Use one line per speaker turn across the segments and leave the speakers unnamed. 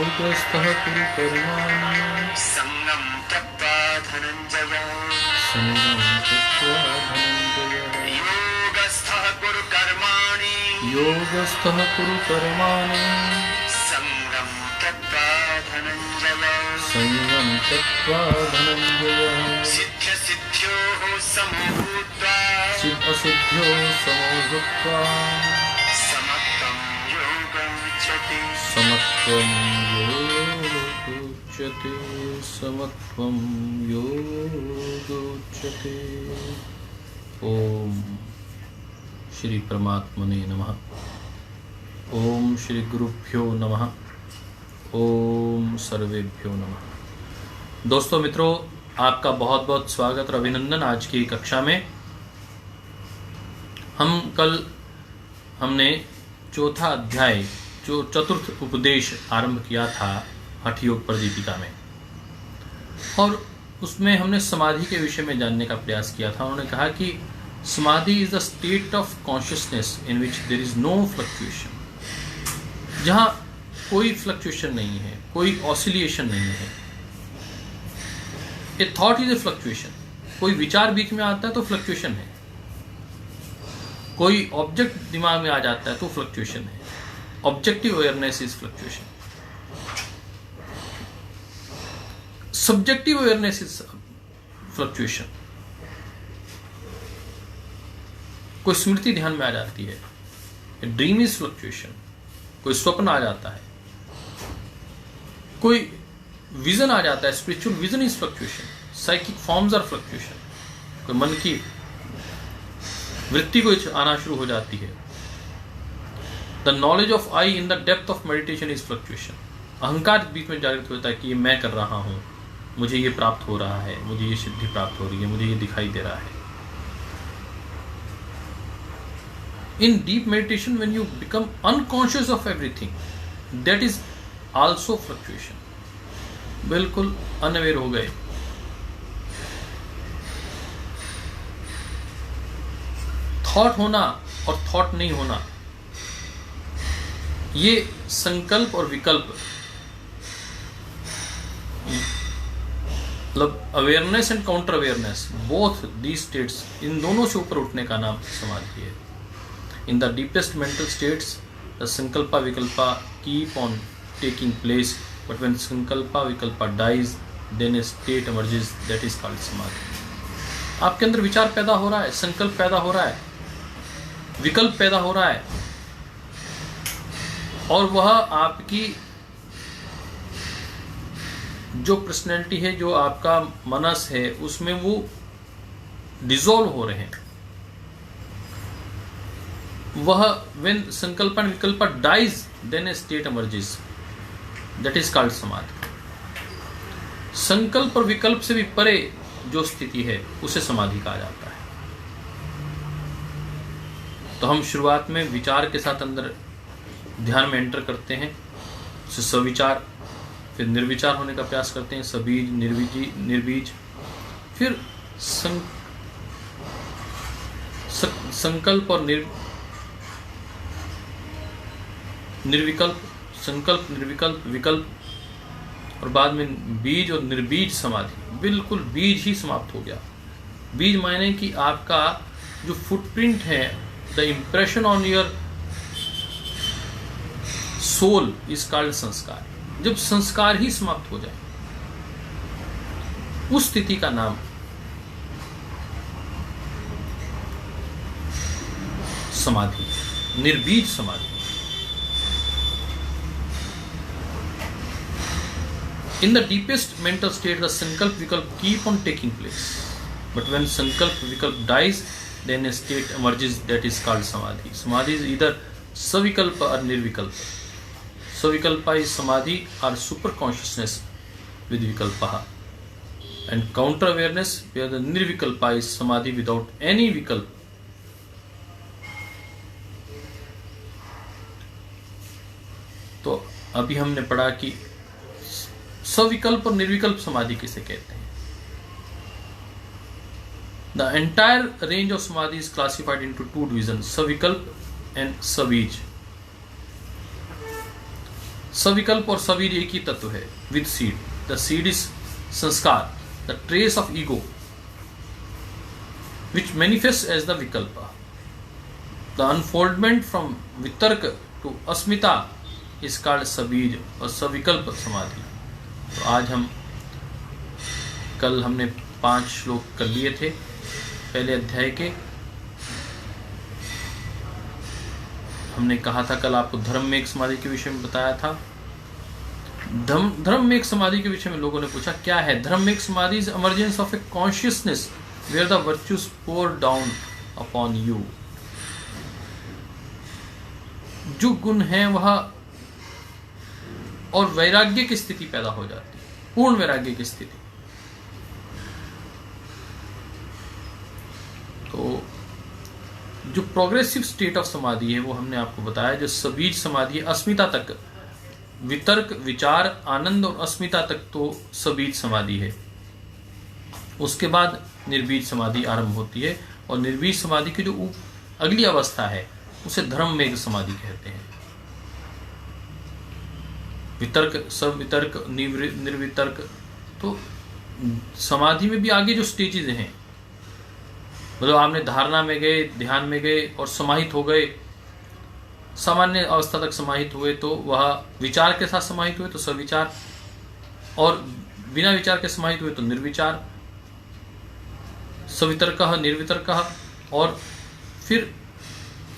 योगस्थः कुरु कर्माणि
संगम त्यक्त्वा धनंजय योगस्थः कुरु कर्माणि संगम त्यक्त्वा धनंजय सिद्ध सिद्ध्योः समो भूत्वा
समत्वं योगोच्यते। ओम श्री परमात्मने नमः। ओम श्री गुरुभ्यो नमः। ओम सर्वेभ्यो नमः। दोस्तों मित्रों, आपका बहुत बहुत स्वागत और अभिनंदन आज की कक्षा में। हमने चौथा अध्याय जो चतुर्थ उपदेश आरंभ किया था हठ योग प्रदीपिका में, और उसमें हमने समाधि के विषय में जानने का प्रयास किया था। उन्होंने कहा कि samadhi is the state of consciousness in which there is no fluctuation, जहाँ कोई फ्लक्चुएशन नहीं है, कोई ऑसिलेशन नहीं है। A thought is a fluctuation, कोई विचार बीच में आता है तो फ्लक्चुएशन है, कोई ऑब्जेक्ट दिमाग में आ जाता है तो फ्लक्चुएशन है। Objective awareness is fluctuation, subjective awareness is fluctuation. कोई स्मृति ध्यान में आ जाती है, ड्रीम इज फ्लक्चुएशन, कोई स्वप्न आ जाता है, कोई विजन आ जाता है, spiritual vision is fluctuation, psychic forms are fluctuation, तो मन की वृत्ति को आना शुरू हो जाती है। The knowledge of I in the depth of meditation is fluctuation. अहंकार बीच में जागृत होता है कि मैं कर रहा हूँ, मुझे ये प्राप्त हो रहा है, मुझे ये सिद्धि प्राप्त हो रही है, मुझे ये दिखाई दे रहा है। इन deep meditation when you become unconscious of everything, that is also fluctuation. बिल्कुल अनअवेयर हो गए। थॉट होना और थॉट नहीं होना, ये संकल्प और विकल्प, मतलब awareness and counter awareness, both the states, इन दोनों से ऊपर उठने का नाम समाधि है। In the deepest mental states the sankalpa vikalpa keep on taking place, but when sankalpa vikalpa dies then a state emerges, that is called samadhi. आपके अंदर विचार पैदा हो रहा है, संकल्प पैदा हो रहा है, विकल्प पैदा हो रहा है, और वह आपकी जो पर्सनैलिटी है, जो आपका मनस है, उसमें वो डिसॉल्व हो रहे हैं। वह when sankalp and vikalp dies then a state emerges, that is called samadhi. संकल्प और विकल्प से भी परे जो स्थिति है उसे समाधि कहा जाता है। तो हम शुरुआत में विचार के साथ अंदर ध्यान में एंटर करते हैं, उसे सविचार, फिर निर्विचार होने का प्रयास करते हैं, सबीज, निर्बीज, फिर संकल्प और निर्विकल्प, संकल्प, निर्विकल्प, विकल्प, और बाद में बीज और निर्बीज समाधि। बिल्कुल बीज ही समाप्त हो गया। बीज मायने कि आपका जो फुटप्रिंट है, the impression on your soul is called sanskar. जब संस्कार ही समाप्त हो जाए, उस स्थिति का नाम समाधि, निर्बीज समाधि। In the deepest mental state, the sankalp vikalp keep on taking place. But when sankalp vikalp dies, then a state emerges that is called samadhi. Samadhi is either savikalpa or nirvikalpa. Savikalpa is samadhi or super consciousness with vikalpa. And counter awareness, where the nirvikalpa is samadhi without any vikalpa. तो अभी हमने पढ़ा कि सविकल्प और निर्विकल्प समाधि किसे कहते हैं। The entire range of samadhi is classified into two division, savikalpa and सवीज। सविकल्प और सवीज एक ही तत्व है with seed. The seed is samskara, the trace of ego which manifest as the vikalpa. The unfoldment from vitarka to asmita is called sabija और सविकल्प समाधि। तो आज कल हमने 5 श्लोक कर लिए थे पहले अध्याय के। हमने कहा था कल आपको धर्म में एक समाधि के विषय में बताया था। धर्म में एक समाधि के विषय में लोगों ने पूछा क्या है धर्म में एक समाधि? Is emergence of a consciousness where the virtues pour down upon you. जो गुण है वह और वैराग्य की स्थिति पैदा हो जाती है, पूर्ण वैराग्य की स्थिति। तो जो प्रोग्रेसिव स्टेट ऑफ समाधि है वो हमने आपको बताया। जो सबीज समाधि है, अस्मिता तक, वितर्क, विचार, आनंद और अस्मिता तक तो सबीज समाधि है। उसके बाद निर्बीज समाधि आरंभ होती है, और निर्बीज समाधि की जो अगली अवस्था है उसे धर्म में समाधि कहते हैं। वितर्क, सब वितर्क, निर्वितर्क। तो समाधि में भी आगे जो स्टेजेस हैं, मतलब आपने धारणा में गए, ध्यान में गए और समाहित हो गए, सामान्य अवस्था तक समाहित हुए तो वह विचार के साथ समाहित हुए तो सविचार, और बिना विचार के समाहित हुए तो निर्विचार, सवितर्क, निर्वितर्क, और फिर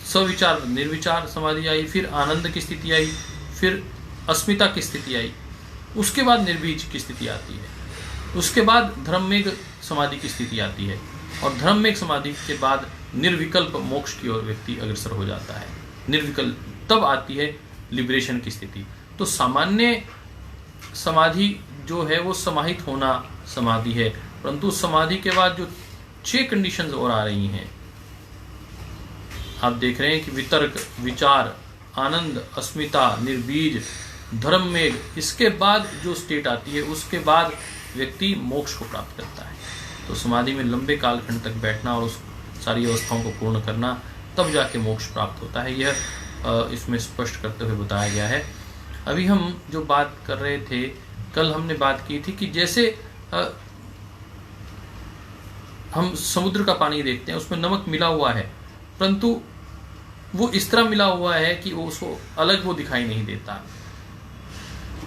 सविचार निर्विचार समाधि आई, फिर आनंद की स्थिति आई, फिर अस्मिता की स्थिति आई, उसके बाद निर्बीज की स्थिति आती है, उसके बाद धर्म में समाधि की स्थिति आती है। और धर्म में एक समाधि के बाद निर्विकल्प मोक्ष की ओर व्यक्ति अग्रसर हो जाता है। निर्विकल्प तब आती है लिबरेशन की स्थिति। तो सामान्य समाधि जो है वो समाहित होना समाधि है, परंतु समाधि के बाद जो 6 कंडीशंस और आ रही हैं, आप देख रहे हैं कि वितर्क, विचार, आनंद, अस्मिता, निर्बीज, धर्म में, इसके बाद जो स्टेट आती है उसके बाद व्यक्ति मोक्ष को प्राप्त करता है। तो समाधि में लंबे कालखंड तक बैठना और उस सारी अवस्थाओं को पूर्ण करना, तब जाके मोक्ष प्राप्त होता है। यह इसमें स्पष्ट करते हुए बताया गया है। अभी हम जो बात कर रहे थे, कल हमने बात की थी कि जैसे हम समुद्र का पानी देखते हैं, उसमें नमक मिला हुआ है, परंतु वो इस तरह मिला हुआ है कि वो उसको अलग वो दिखाई नहीं देता।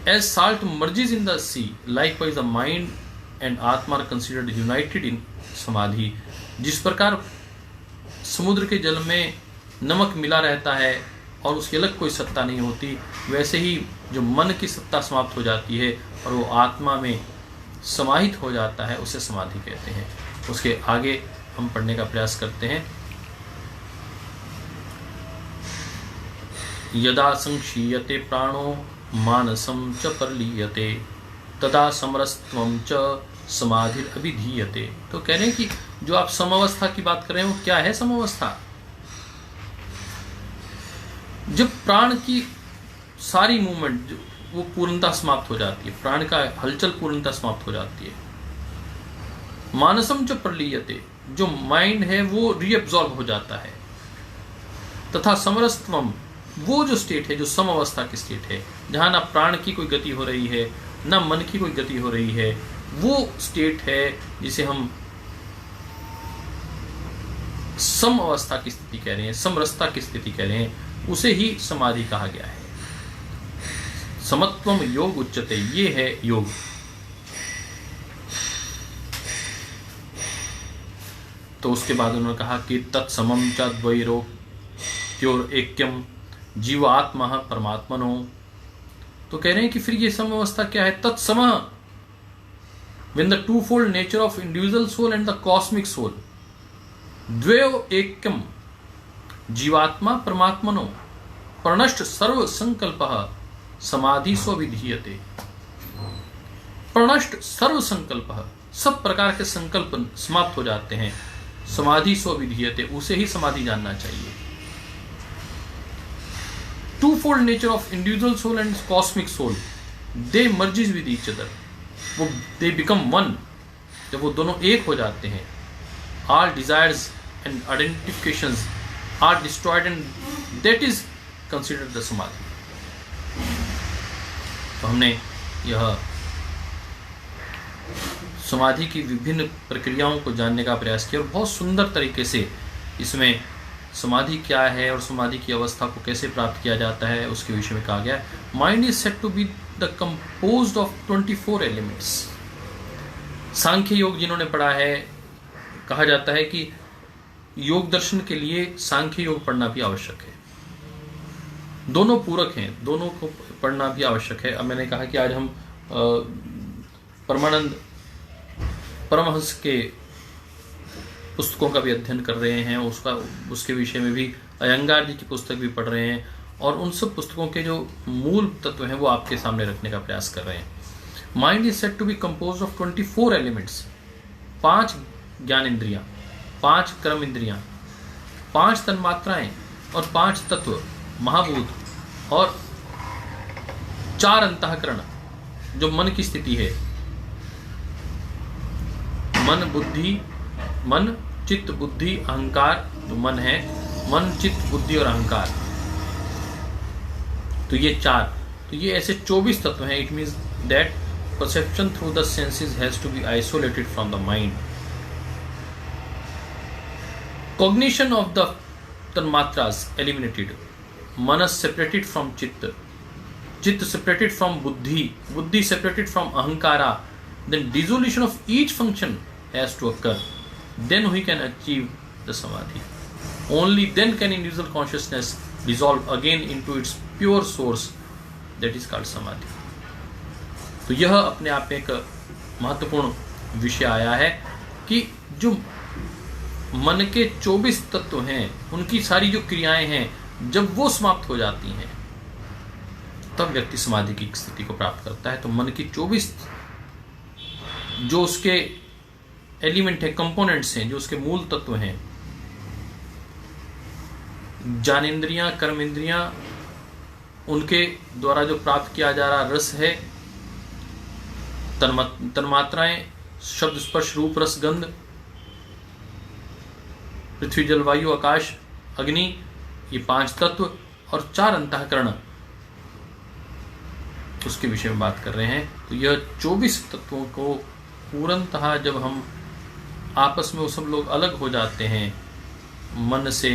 As salt merges in the sea, likewise the mind and Atma are considered united in samadhi. जिस प्रकार समुद्र के जल में नमक मिला रहता है और उसकी अलग कोई सत्ता नहीं होती, वैसे ही जो मन की सत्ता समाप्त हो जाती है और वो आत्मा में समाहित हो जाता है, उसे समाधि कहते हैं। उसके आगे हम पढ़ने का प्रयास करते हैं। यदा संक्षीयते प्राणो मानसम च परलीयते तदा समरसत्वं च समाधिर अभिधीयते। तो कह रहे हैं कि जो आप समावस्था की बात कर रहे हैं वो क्या है समावस्था? जब प्राण की सारी मूवमेंट वो पूर्णता समाप्त हो जाती है, प्राण का हलचल पूर्णता समाप्त हो जाती है। मानसम च परलीयते, जो माइंड है वो रीअब्सॉर्ब हो जाता है। तथा समरसत्वम, वो जो स्टेट है, जो सम अवस्था की स्टेट है, जहां ना प्राण की कोई गति हो रही है ना मन की कोई गति हो रही है, वो स्टेट है जिसे हम सम अवस्था की स्थिति कह रहे हैं, समरसता की स्थिति कह रहे हैं, उसे ही समाधि कहा गया है। समत्वम योग उच्चते, ये है योग। तो उसके बाद उन्होंने कहा कि तत्समम च द्वैरोक्योर ऐक्यम जीवात्मा परमात्मनो। तो कह रहे हैं कि फिर ये सम अवस्था क्या है? तत्समः, when the twofold nature of individual soul and the cosmic soul, द्वयो ऐक्यम जीवात्मा परमात्मनो, प्रणष्ट सर्व संकल्पः समाधि स्वविधीयते। प्रणष्ट सर्व संकल्पः, सब प्रकार के संकल्प समाप्त हो जाते हैं, समाधि स्वविधीयते, उसे ही समाधि जानना चाहिए। Twofold nature of individual soul and cosmic soul, they merges with each other, वो they become one, जब वो दोनों एक हो जाते हैं, all desires and identifications are destroyed and that is considered the samadhi। तो हमने यह समाधि की विभिन्न प्रक्रियाओं को जानने का प्रयास किया और बहुत सुंदर तरीके से इसमें समाधि क्या है और समाधि की अवस्था को कैसे प्राप्त किया जाता है उसके विषय में कहा गया है। Mind is said to be the composed of 24 elements. Sankhya Yoga जिन्होंने पढ़ा है, कहा जाता है कि योग दर्शन के लिए सांख्य योग पढ़ना भी आवश्यक है। दोनों पूरक हैं, दोनों को पढ़ना भी आवश्यक है। अब मैंने कहा कि आज हम परमानंद परमहंस के पुस्तकों का भी अध्ययन कर रहे हैं, उसके विषय में भी अयंगार जी की पुस्तक भी पढ़ रहे हैं और उन सब पुस्तकों के जो मूल तत्व हैं वो आपके सामने रखने का प्रयास कर रहे हैं। Mind is said to be composed of 24 elements, 5 ज्ञान इंद्रियां, 5 कर्म इंद्रियां, 5 तन्मात्राएं और 5 तत्व महाभूत और 4 अंतःकरण जो मन की स्थिति है। मन, चित्त, बुद्धि, अहंकार, जो मन है, मन, चित्त, बुद्धि और अहंकार, तो ये 4, तो ये ऐसे 24 तत्व हैं। It means that perception through the senses has to be isolated from the mind. Cognition of the tanmatras eliminated, manas separated from chitta, chitta separated from buddhi, buddhi separated from ahankara, then dissolution of each function has to occur, then we can achieve the samadhi. Only then can individual consciousness dissolve again into its pure source, that is called samadhi. तो यह अपने आप में एक महत्वपूर्ण विषय आया है कि जो मन के 24 तत्व हैं, उनकी सारी जो क्रियाएं हैं, जब वो समाप्त हो जाती हैं तब व्यक्ति समाधि की स्थिति को प्राप्त करता है। तो मन की 24 जो उसके एलिमेंट है, कंपोनेंट्स हैं, जो उसके मूल तत्व हैं, ज्ञानेंद्रियां, कर्मेंद्रियां, उनके द्वारा जो प्राप्त किया जा रहा रस है, तन्मात्राएं, शब्द स्पर्श रूप रस गंध, पृथ्वी जल वायु आकाश अग्नि, ये 5 तत्व और 4 अंतःकरण, उसके विषय में बात कर रहे हैं। तो यह 24 तत्वों को पूर्णतः जब हम आपस में वो सब लोग अलग हो जाते हैं, मन से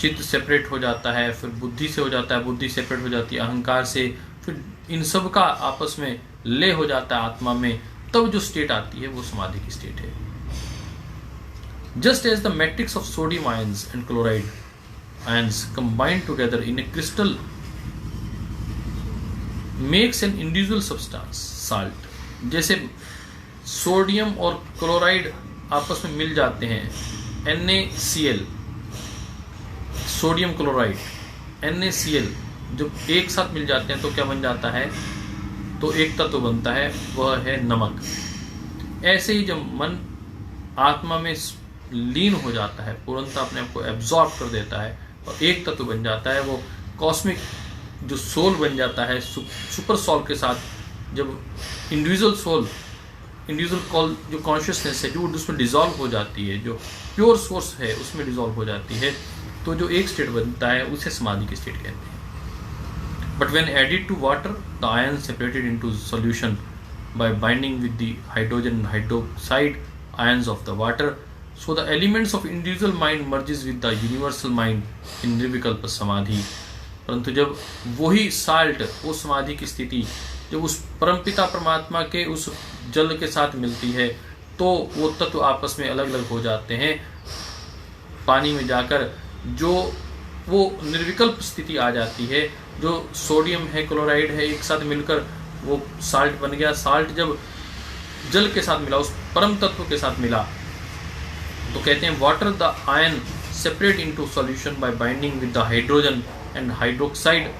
चित्त सेपरेट हो जाता है, फिर बुद्धि से हो जाता है, बुद्धि सेपरेट हो जाती है अहंकार से, फिर इन सब का आपस में लय हो जाता है आत्मा में, तब जो स्टेट आती है वो समाधि की स्टेट है। Just as the matrix of sodium ions and chloride ions combined together in a crystal makes an individual substance salt, जैसे सोडियम और क्लोराइड आपस में मिल जाते हैं, NaCl, सोडियम क्लोराइड, NaCl जब एक साथ मिल जाते हैं तो क्या बन जाता है, तो एक तत्व बनता है, वह है नमक। ऐसे ही जब मन आत्मा में लीन हो जाता है, पूर्णतः अपने आप को एब्जॉर्ब कर देता है और एक तत्व बन जाता है, वो कॉस्मिक जो सोल बन जाता है, सुपर सोल के साथ जब इंडिविजुअल सोल, इंडिविजुअल कॉल जो कॉन्शियसनेस है, जो उसमें डिजॉल्व हो जाती है, जो प्योर सोर्स है उसमें डिजॉल्व हो जाती है, तो जो एक स्टेट बनता है उसे समाधि की स्टेट कहते हैं। But when added to water, the ion separated into solution by binding with the hydrogen and hydroxide ions of the water, so the elements of individual mind merges with the universal mind in nirvikalp samadhi. परंतु जब वही salt, वो समाधि की स्थिति जब उस परमपिता परमात्मा के उस जल के साथ मिलती है, तो वो तत्व आपस में अलग अलग हो जाते हैं पानी में जाकर, जो वो निर्विकल्प स्थिति आ जाती है। जो सोडियम है, क्लोराइड है, एक साथ मिलकर वो साल्ट बन गया। साल्ट जब जल के साथ मिला, उस परम तत्व के साथ मिला, तो कहते हैं water the ion separate into solution by binding with the hydrogen and hydroxide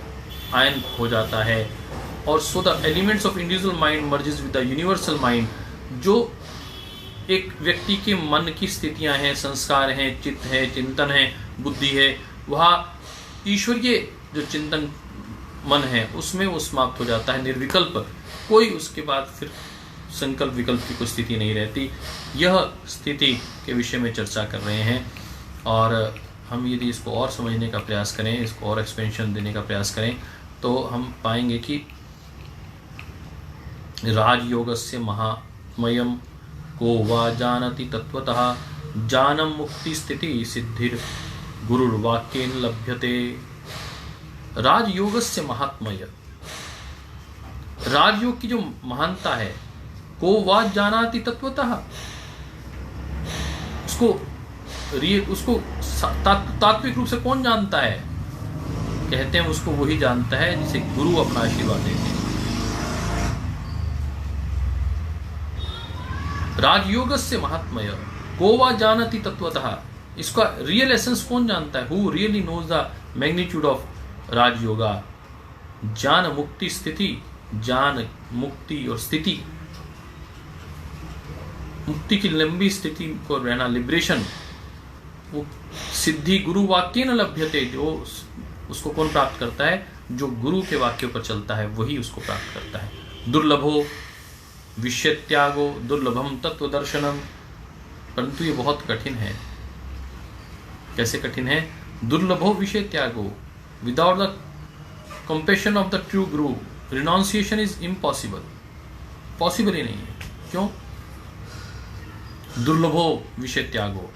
ion हो जाता है। और सो the elements of individual mind merges with the universal mind, जो एक व्यक्ति के मन की स्थितियां हैं, संस्कार हैं, चित्त है, चिंतन है, बुद्धि है, वह ईश्वरीय जो चिंतन मन है उसमें वो समाप्त हो जाता है, निर्विकल्प। कोई उसके बाद फिर संकल्प विकल्प की कोई स्थिति नहीं रहती। यह स्थिति के विषय में चर्चा कर रहे हैं, और हम यदि इसको और समझने का प्रयास करें, इसको और एक्सपेंशन देने का प्रयास करें, तो हम पाएंगे कि राजयोगस्य महात्म्यं को वा जानति तत्वतः जानम मुक्ति स्थिति सिद्धिर गुरुर्वाक्येन लभ्यते। राजयोगस्य महात्म्य, राजयोग की जो महानता है, को वा जानाति तत्वतः, उसको तात्विक रूप से कौन जानता है? कहते हैं उसको वही जानता है जिसे गुरु अपना आशीर्वाद देते हैं। राजयोगस्य महात्म्य को वा जानति तत्वतः, इसका रियल एसेंस कौन जानता है? Who really knows the magnitude of Rajyoga. ज्ञान मुक्ति स्थिति, ज्ञान मुक्ति और स्थिति, मुक्ति की लंबी स्थिति को रहना, लिबरेशन, वो सिद्धि गुरु वाक्य न लभ्यते, जो उसको कौन प्राप्त करता है? जो गुरु के वाक्यों पर चलता है वही उसको प्राप्त करता है। दुर्लभो विषय त्यागो दुर्लभम तत्व दर्शनम, परंतु ये बहुत कठिन है। कैसे कठिन है? दुर्लभो विषय त्यागो, without the compassion of the true guru renunciation is impossible, possible ही नहीं है। क्यों? दुर्लभो विषय त्यागो,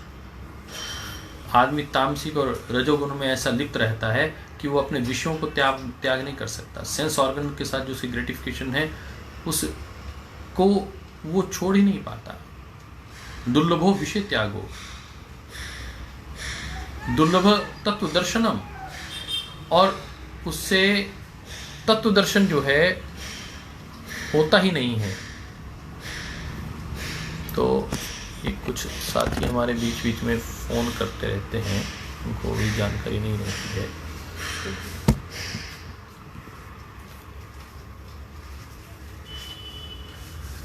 आदमी तामसिक और रजोगुण में ऐसा लिप्त रहता है कि वो अपने विषयों को त्याग नहीं कर सकता। सेंस ऑर्गन के साथ जो उसकी ग्रेटिफिकेशन है उसको वो छोड़ ही नहीं पाता। दुर्लभो विषय त्यागो, दुर्लभ तत्व दर्शनम, और उससे तत्व दर्शन जो है होता ही नहीं है। तो ये कुछ साथी हमारे बीच बीच में फ़ोन करते रहते हैं, उनको भी जानकारी नहीं रहती है।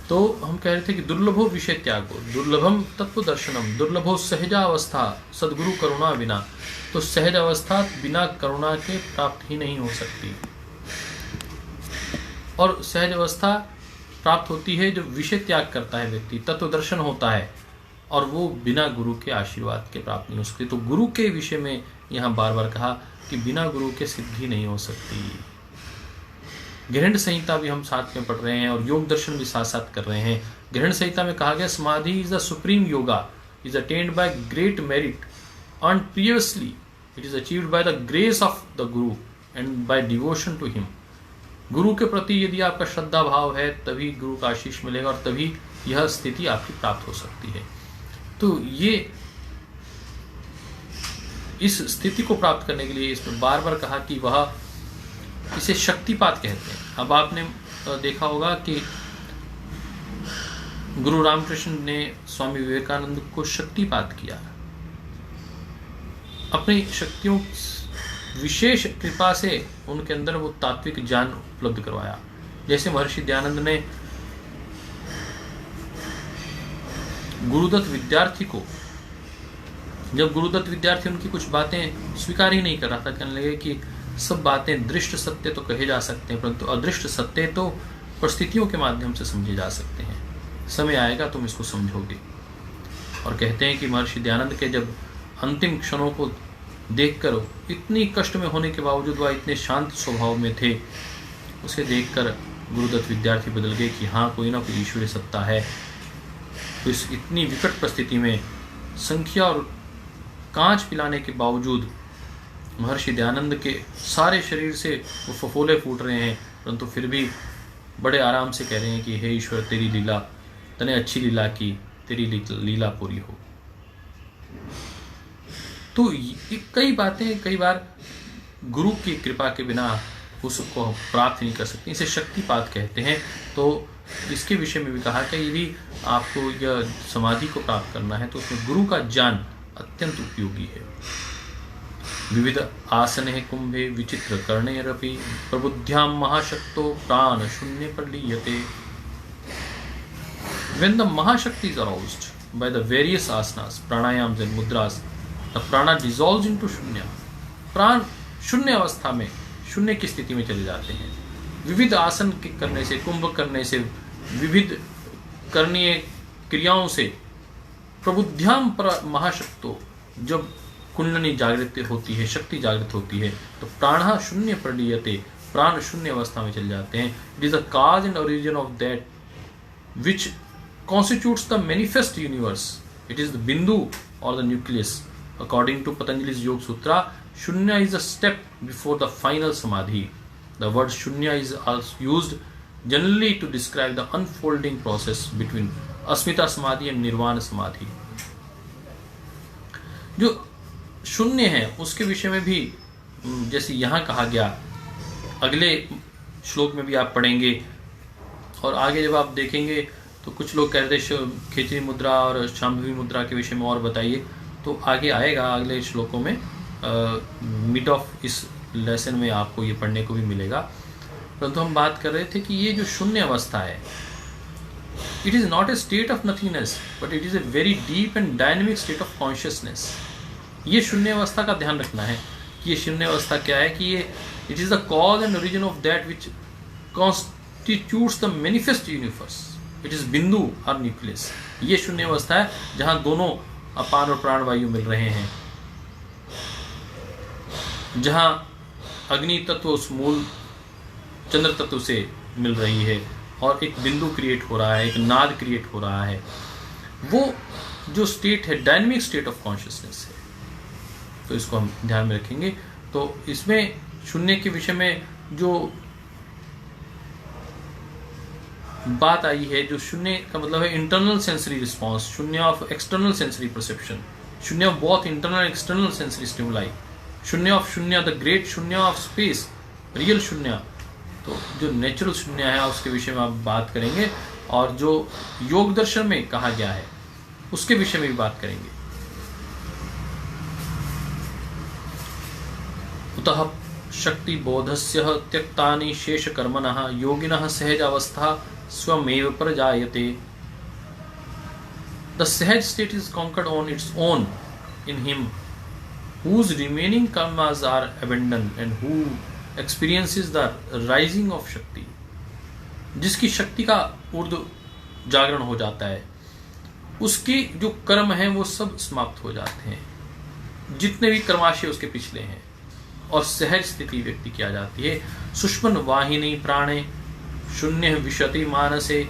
तो हम कह रहे थे कि दुर्लभो विषय त्यागो, दुर्लभम तत्व दर्शनम, दुर्लभो सहजावस्था सद्गुरु करुणा बिना। तो सहज अवस्था बिना करुणा के प्राप्त ही नहीं हो सकती, और सहज अवस्था प्राप्त होती है जो विषय त्याग करता है व्यक्ति, तत्व दर्शन होता है, और वो बिना गुरु के आशीर्वाद के प्राप्त नहीं हो सकती। तो गुरु के विषय में यहाँ बार बार कहा कि बिना गुरु के सिद्धि नहीं हो सकती। ग्रहण संहिता भी हम साथ में पढ़ रहे हैं और योग दर्शन भी साथ साथ कर रहे हैं। ग्रहण संहिता में कहा गया samadhi is the supreme yoga, is attained by great merit earned previously, it is achieved by the grace of the guru and by devotion to him. गुरु के प्रति यदि आपका श्रद्धा भाव है तभी गुरु का आशीष मिलेगा और तभी यह स्थिति आपकी प्राप्त हो सकती है। तो ये इस स्थिति को प्राप्त करने के लिए इसमें बार बार कहा कि वह इसे शक्तिपात कहते हैं। अब आपने देखा होगा कि गुरु रामकृष्ण ने स्वामी विवेकानंद को शक्तिपात किया, अपनी शक्तियों विशेष कृपा से उनके अंदर वो तात्विक ज्ञान उपलब्ध करवाया। जैसे महर्षि दयानंद ने गुरुदत्त विद्यार्थी को, जब गुरुदत्त विद्यार्थी उनकी कुछ बातें स्वीकार ही नहीं कर रहा था, कहने लगे कि सब बातें दृष्ट सत्य तो कहे जा सकते हैं परंतु अदृष्ट सत्य तो परिस्थितियों के माध्यम से समझे जा सकते हैं, समय आएगा तुम इसको समझोगे। और कहते हैं कि महर्षि दयानंद के जब अंतिम क्षणों को देखकर, इतनी कष्ट में होने के बावजूद वह इतने शांत स्वभाव में थे, उसे देखकर गुरुदत्त विद्यार्थी बदल गए कि हाँ कोई ना कोई ईश्वरीय सत्ता है। तो इस इतनी विकट परिस्थिति में संख्या और कांच पिलाने के बावजूद महर्षि दयानंद के सारे शरीर से वो फफोले फूट रहे हैं, परंतु फिर भी बड़े आराम से कह रहे हैं कि हे ईश्वर तेरी लीला, तने अच्छी लीला की, तेरी लीला पूरी हो। तो ये कई बातें कई बार गुरु की कृपा के बिना उसको प्राप्त नहीं कर सकते, इसे शक्तिपात कहते हैं। तो इसके विषय में भी कहा कि यदि आपको यह समाधि को प्राप्त करना है तो उसमें गुरु का ज्ञान अत्यंत उपयोगी है। विविध आसने कुंभे विचित्र कर्णेरपि प्रबुद्ध्याम महाशक्तो प्राण शून्य प्रलीयते। When the Mahashakti is aroused by the various asanas, pranayams and mudras, the prana dissolves into shunya. प्राण शून्य अवस्था में, शून्य की स्थिति में चले जाते हैं। विविध आसन करने से, कुंभ करने से, विविध करणीय क्रियाओं से, प्रबुद्ध्याम महाशक्तो, जब कुंडली जागृत होती है, शक्ति जागृत होती है, तो प्राण शून्य प्रलीयते, प्राण शून्य अवस्था में चले जाते हैं। It is the cause and origin of that which constitutes the manifest universe. It is the bindu or the nucleus. According to Patanjali's Yoga Sutra, Shunya is a step before the final samadhi. The word Shunya is also used generally to describe the unfolding process between Asmita Samadhi and Nirvana Samadhi. जो शून्य है उसके विषय में भी जैसे यहाँ कहा गया, अगले श्लोक में भी आप पढ़ेंगे और आगे जब आप देखेंगे तो कुछ लोग कहते हैं खिचड़ी मुद्रा और शांभवी मुद्रा के विषय में और बताइए, तो आगे आएगा अगले श्लोकों में, मिड ऑफ इस लेसन में आपको ये पढ़ने को भी मिलेगा। परंतु हम बात कर रहे थे कि ये जो शून्य अवस्था है, it is not a state of nothingness but it is a very deep and dynamic state of consciousness. ये शून्य अवस्था का ध्यान रखना है कि ये शून्य अवस्था क्या है, कि ये it is the cause and origin of that which constitutes the manifest universe. It is बिंदु और न्यूक्लियस। ये शून्य अवस्था है जहां दोनों अपान और प्राण वायु मिल रहे हैं, जहां अग्नि तत्व उस मूल चंद्र तत्व से मिल रही है और एक बिंदु क्रिएट हो रहा है, एक नाद क्रिएट हो रहा है। वो जो स्टेट है डायनेमिक स्टेट ऑफ कॉन्शियसनेस है, तो इसको हम ध्यान में रखेंगे। तो इसमें शून्य के विषय में जो बात आई है, जो शून्य का मतलब है इंटरनल सेंसरी रिस्पॉन्स, शून्य ऑफ एक्सटर्नल सेंसरी परसेप्शन, शून्य of both internal external sensory stimuli, शून्य ऑफ शून्य, द ग्रेट शून्य ऑफ स्पेस, रियल शून्य। तो जो नेचुरल शून्य है उसके विषय में आप बात करेंगे। और जो योग दर्शन में कहा गया है उसके विषय में भी बात करेंगे। उतः शक्ति बोधस्य त्यक्तानि शेष कर्मणः योगिनः सहज अवस्था स्वमेव प्रजायते। The सहज state is conquered on its own in him whose remaining karmas are abandoned and who experiences the rising of शक्ति। जिसकी शक्ति का ऊर्ध्व जागरण हो जाता है, उसके जो कर्म हैं वो सब समाप्त हो जाते हैं, जितने भी कर्माशय उसके पिछले हैं, और सहज स्थिति व्यक्ति की आ जाती है। सुष्मन वाहिनी प्राणे शून्य विशति मानसे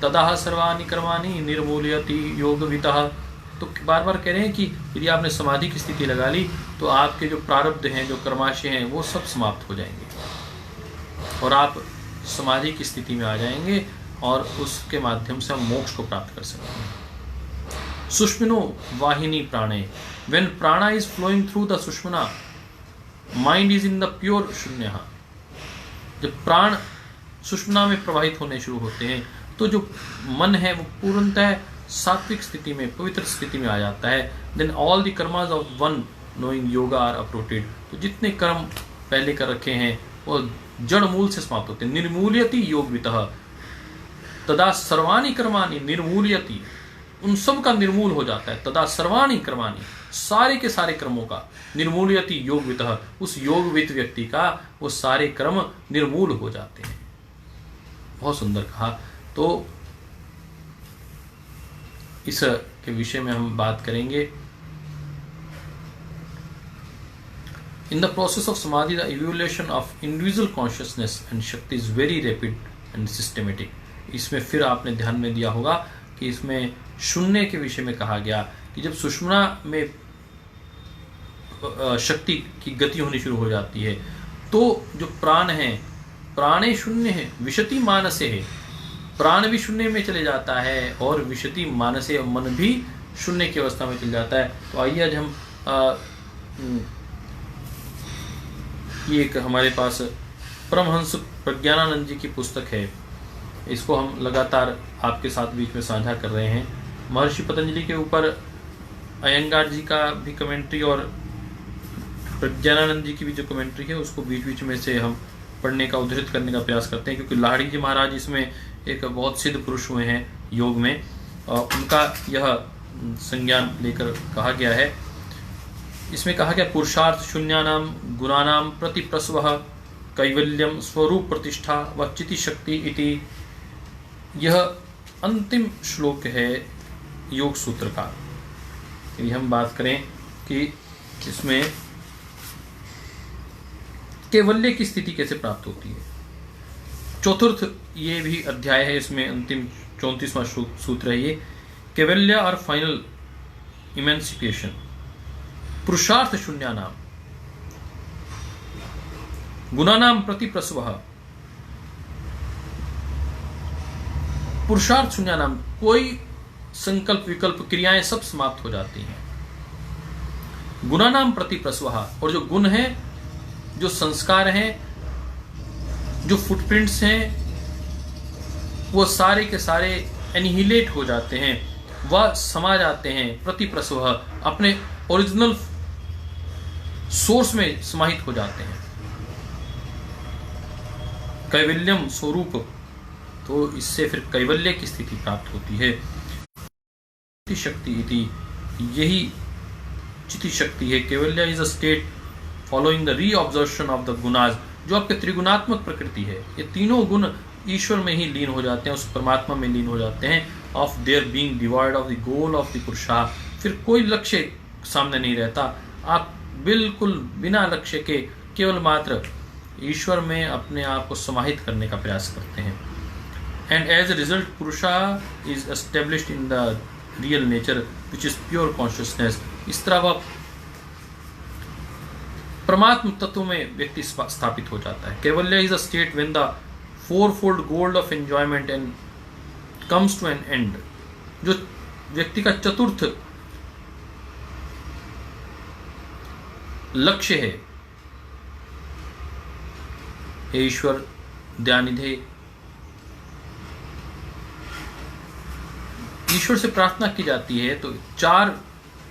तदा सर्वाणि कर्माणि निर्मूलयति योगवितः। तो बार बार कह रहे हैं कि यदि आपने समाधि की स्थिति लगा ली तो आपके जो प्रारब्ध हैं, जो कर्माशय हैं, वो सब समाप्त हो जाएंगे और आप समाधि की स्थिति में आ जाएंगे और उसके माध्यम से हम मोक्ष को प्राप्त कर सकते हैं। सुष्मिनो वाहिनी प्राणे, when prana is flowing through the sushumna, mind is in the pure shunya. जब प्राण सुषुम्ना में प्रवाहित होने शुरू होते हैं तो जो मन है वो पूर्णतः सात्विक स्थिति में, पवित्र स्थिति में आ जाता है। Then all the karmas of one knowing yoga are uprooted. तो जितने कर्म पहले कर रखे हैं वो जड़ मूल से समाप्त होते हैं। निर्मूल्यति योगवितः तदा सर्वाणि कर्माणि निर्मूल्यति, उन सब का निर्मूल हो जाता है। तदा सर्वाणि कर्माणि, सारे के सारे कर्मों का, निर्मूल्यति योगवितः, उस योगवित व्यक्ति का वो सारे कर्म निर्मूल हो जाते हैं। बहुत सुंदर कहा। तो इस के विषय में हम बात करेंगे। In the process of samadhi the evolution of individual consciousness and shakti is very rapid and systematic. इसमें फिर आपने ध्यान में दिया होगा कि इसमें शून्य के विषय में कहा गया कि जब सुषुम्ना में शक्ति की गति होनी शुरू हो जाती है तो जो प्राण है, प्राणे शून्य है, विशति मानसे है, प्राण भी शून्य में चले जाता है और विशति मानसे, मन भी शून्य की अवस्था में चले जाता है। तो आइए आज हम ये एक हमारे पास परमहंस प्रज्ञानानंद जी की पुस्तक है, इसको हम लगातार आपके साथ बीच में साझा कर रहे हैं। महर्षि पतंजलि के ऊपर अयंगार जी का भी कमेंट्री और प्रज्ञानानंद जी की भी जो कमेंट्री है उसको बीच बीच में से हम पढ़ने का, उद्धृत करने का प्रयास करते हैं, क्योंकि लाहिड़ी जी महाराज इसमें एक बहुत सिद्ध पुरुष हुए हैं योग में, और उनका यह संज्ञान लेकर कहा गया है। इसमें कहा गया पुरुषार्थ शून्यानाम गुणानाम प्रति प्रस्वः कैवल्यम स्वरूप प्रतिष्ठा व चिति शक्ति इति। यह अंतिम श्लोक है योग सूत्र का। यदि हम बात करें कि इसमें कैवल्य की स्थिति कैसे प्राप्त होती है, चतुर्थ ये भी अध्याय है, इसमें अंतिम 34वां सूत्र है ये, कैवल्य और फाइनल इमेंसिपेशन। पुरुषार्थ शून्यानाम गुणानाम प्रति प्रस्वः, पुरुषार्थ शून्यानाम, कोई संकल्प विकल्प क्रियाएं सब समाप्त हो जाती हैं। गुणानाम प्रति प्रस्वः, और जो गुण हैं, जो संस्कार हैं, जो फुटप्रिंट्स हैं, वो सारे के सारे एनिहिलेट हो जाते हैं, वह समा जाते हैं। प्रति प्रस्वः, अपने ओरिजिनल सोर्स में समाहित हो जाते हैं। कैवल्यम स्वरूप, तो इससे फिर कैवल्य की स्थिति प्राप्त होती है। चिति शक्ति इति, यही चिति शक्ति है। Kaivalya is a state following the reobservation of the gunas, जो आपके त्रिगुणात्मक प्रकृति है, ये तीनों गुण ईश्वर में ही लीन हो जाते हैं, उस परमात्मा में लीन हो जाते हैं। Of their being devoid of the goal of the पुरुषा, फिर कोई लक्ष्य सामने नहीं रहता, आप बिल्कुल बिना लक्ष्य के केवल मात्र ईश्वर में अपने आप को समाहित करने का प्रयास करते हैं। एंड एज अ रिजल्ट पुरुषा is established in the real nature which is pure consciousness. इस तरह वह परमात्म तत्व में व्यक्ति स्थापित हो जाता है। Kaivalya is a state when the fourfold goal of enjoyment and comes to an end, जो व्यक्ति का चतुर्थ लक्ष्य है, हे ईश्वर दयानिधे, ईश्वर से प्रार्थना की जाती है तो 4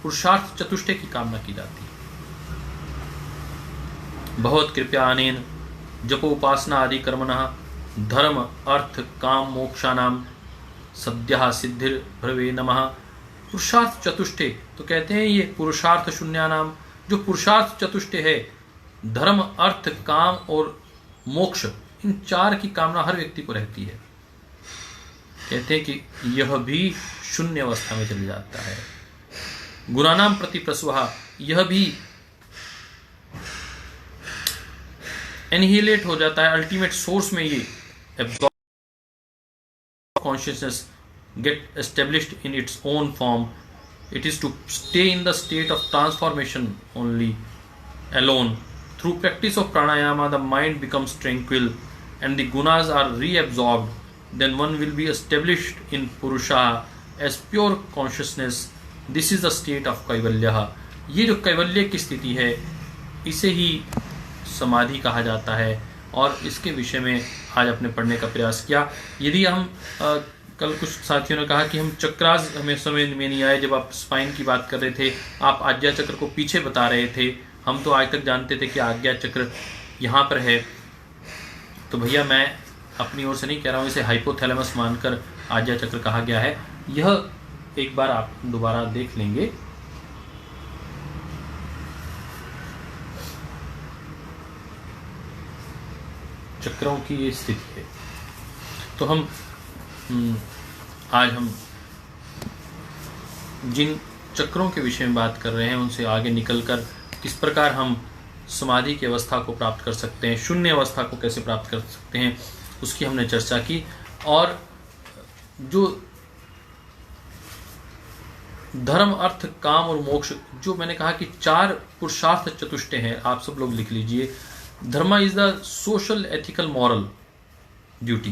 पुरुषार्थ चतुष्टय की कामना की जाती है। भगवत कृपया अनेन जपोपासना आदि कर्मणः धर्म अर्थ काम मोक्षानाम सद्यः सिद्धिर भ्रवे नमः। पुरुषार्थ चतुष्टय तो कहते हैं ये पुरुषार्थ शून्यानाम, जो पुरुषार्थ चतुष्टय है, धर्म अर्थ काम और मोक्ष, इन 4 की कामना हर व्यक्ति को रहती है। कहते हैं कि यह भी शून्य अवस्था में चले जाता है। गुणानाम प्रति प्रसवः, यह भी एनिहिलेट हो जाता है, अल्टीमेट सोर्स में ये consciousness get established in its own form. It is to stay in the state of transformation only alone. Through practice of pranayama, the mind becomes tranquil and the gunas are reabsorbed. Then one will be established in purusha as pure consciousness. This is the state of kaivalya. ये जो कैवल्य की स्थिति है इसे ही समाधि कहा जाता है और इसके विषय में आज आपने पढ़ने का प्रयास किया। यदि हम कल कुछ साथियों ने कहा कि हम चक्रास हमें समझ में नहीं आए, जब आप स्पाइन की बात कर रहे थे आप आज्ञा चक्र को पीछे बता रहे थे, हम तो आज तक जानते थे कि आज्ञा चक्र यहाँ पर है। तो भैया मैं अपनी ओर से नहीं कह रहा हूँ, इसे हाइपोथैलेमस मानकर आज्ञा चक्र कहा गया है। यह एक बार आप दोबारा देख लेंगे। चक्रों की ये स्थिति है। तो हम आज हम जिन चक्रों के विषय में बात कर रहे हैं उनसे आगे निकलकर किस प्रकार हम समाधि की अवस्था को प्राप्त कर सकते हैं, शून्य अवस्था को कैसे प्राप्त कर सकते हैं, उसकी हमने चर्चा की। और जो धर्म अर्थ काम और मोक्ष, जो मैंने कहा कि 4 पुरुषार्थ चतुष्टय हैं, आप सब लोग लिख लीजिए। Dharma is the social, ethical, moral duty.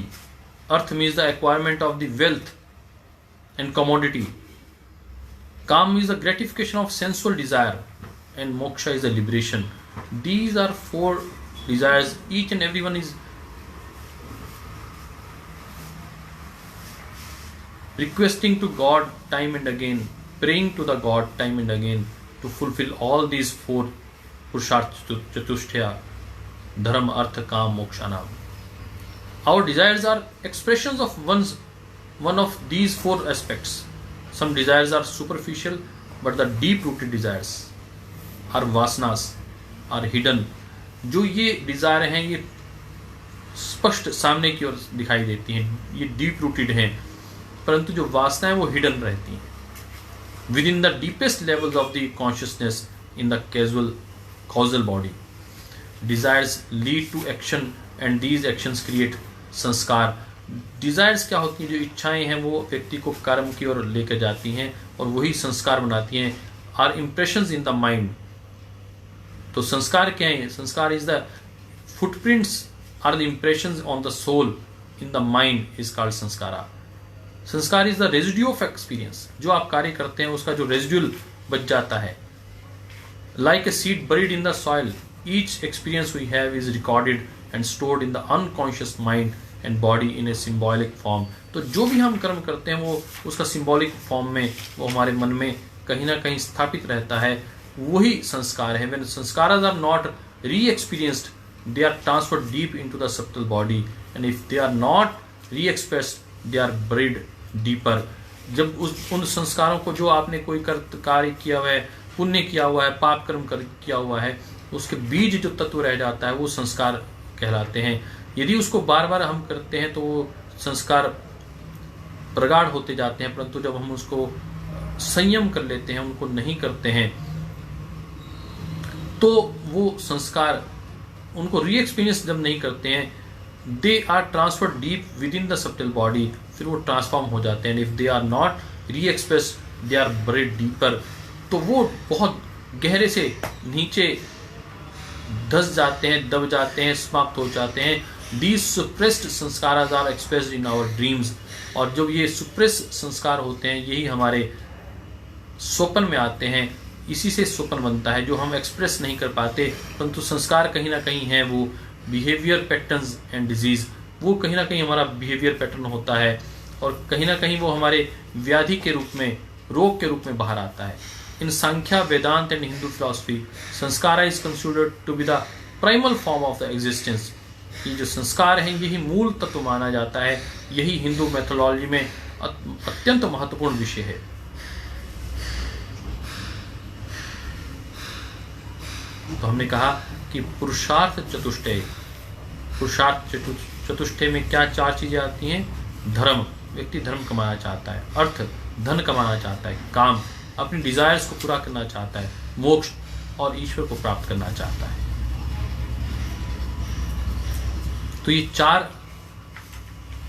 Arth means the acquirement of the wealth and commodity. Kam is the gratification of sensual desire, and moksha is the liberation. These are 4 desires. Each and every one is requesting to God time and again, praying to the God time and again to fulfill all these 4 Purusharth Chatushtaya. Dharma, Artha, Kam, Moksha, Nam. Our desires are expressions of one of these 4 aspects. Some desires are superficial, but the deep-rooted desires, our vasanas, are hidden. जो ये Dzire हैं ये स्पष्ट सामने की ओर दिखाई देती हैं, ये डीप-रूटेड हैं, परंतु जो वासनाएं वो हिडन रहती हैं. Within the deepest levels of the consciousness in the causal body. Desires lead to action and these actions create संस्कार. डिजायर्स क्या होती हैं? जो इच्छाएं हैं वो व्यक्ति को कर्म की ओर लेकर जाती हैं और वही संस्कार बनाती हैं. Or impressions in the mind. तो संस्कार क्या है? Samskara is the footprints or the impressions on the soul in the mind is called samskara. Samskara is the residue of experience. जो आप कार्य करते हैं उसका जो रेजिड्यूल बच जाता है. Like a seed buried in the soil, each experience we have is recorded and stored in the unconscious mind and body in a symbolic form. तो जो भी हम कर्म करते हैं वो उसका सिंबॉलिक फॉर्म में वो हमारे मन में कहीं ना कहीं स्थापित रहता है. वही संस्कार है. When sanskaras are not re-experienced, they are transferred deep into the subtle body, and if they are not re-expressed, they are buried deeper. जब उन संस्कारों को, जो आपने कोई कार्य किया हुआ है, पुण्य किया हुआ है, पाप कर्म किया हुआ है, उसके बीज जो तत्व रह जाता है वो संस्कार कहलाते हैं. यदि उसको बार बार हम करते हैं तो वो संस्कार प्रगाढ़ होते जाते हैं, परंतु जब हम उसको संयम कर लेते हैं, उनको नहीं करते हैं, तो वो संस्कार, उनको री एक्सपीरियंस जब नहीं करते हैं, they are transferred deep within the subtle body. फिर वो ट्रांसफॉर्म हो जाते हैं. If they are not re express, they are buried deeper. तो वो बहुत गहरे से नीचे धस जाते हैं, दब जाते हैं, समाप्त हो जाते हैं. These suppressed samskaras are expressed in our dreams. और जब ये suppressed संस्कार होते हैं यही हमारे स्वप्न में आते हैं. इसी से स्वप्न बनता है जो हम एक्सप्रेस नहीं कर पाते, परंतु संस्कार कहीं ना कहीं है. वो बिहेवियर पैटर्न्स एंड डिजीज, वो कहीं ना कहीं हमारा बिहेवियर पैटर्न होता है. और कहीं ना कहीं वो हमारे व्याधि के रूप में, रोग के रूप में बाहर आता है। In Sankhya, Vedanta and Hindu philosophy, sanskar is considered to be the primal form of the existence. ये जो संस्कार है यही मूल तत्व माना जाता है, यही हिंदू मैथोलॉजी में अत्यंत महत्वपूर्ण विषय है। तो हमने कहा कि पुरुषार्थ चतुष्टय, पुरुषार्थ चतुष्टय में क्या चार चीजें आती हैं? धर्म, व्यक्ति धर्म कमाना चाहता है, अर्थ धन कमाना चाहता है, काम अपनी डिजायर्स को पूरा करना चाहता है, मोक्ष और ईश्वर को प्राप्त करना चाहता है। तो ये चार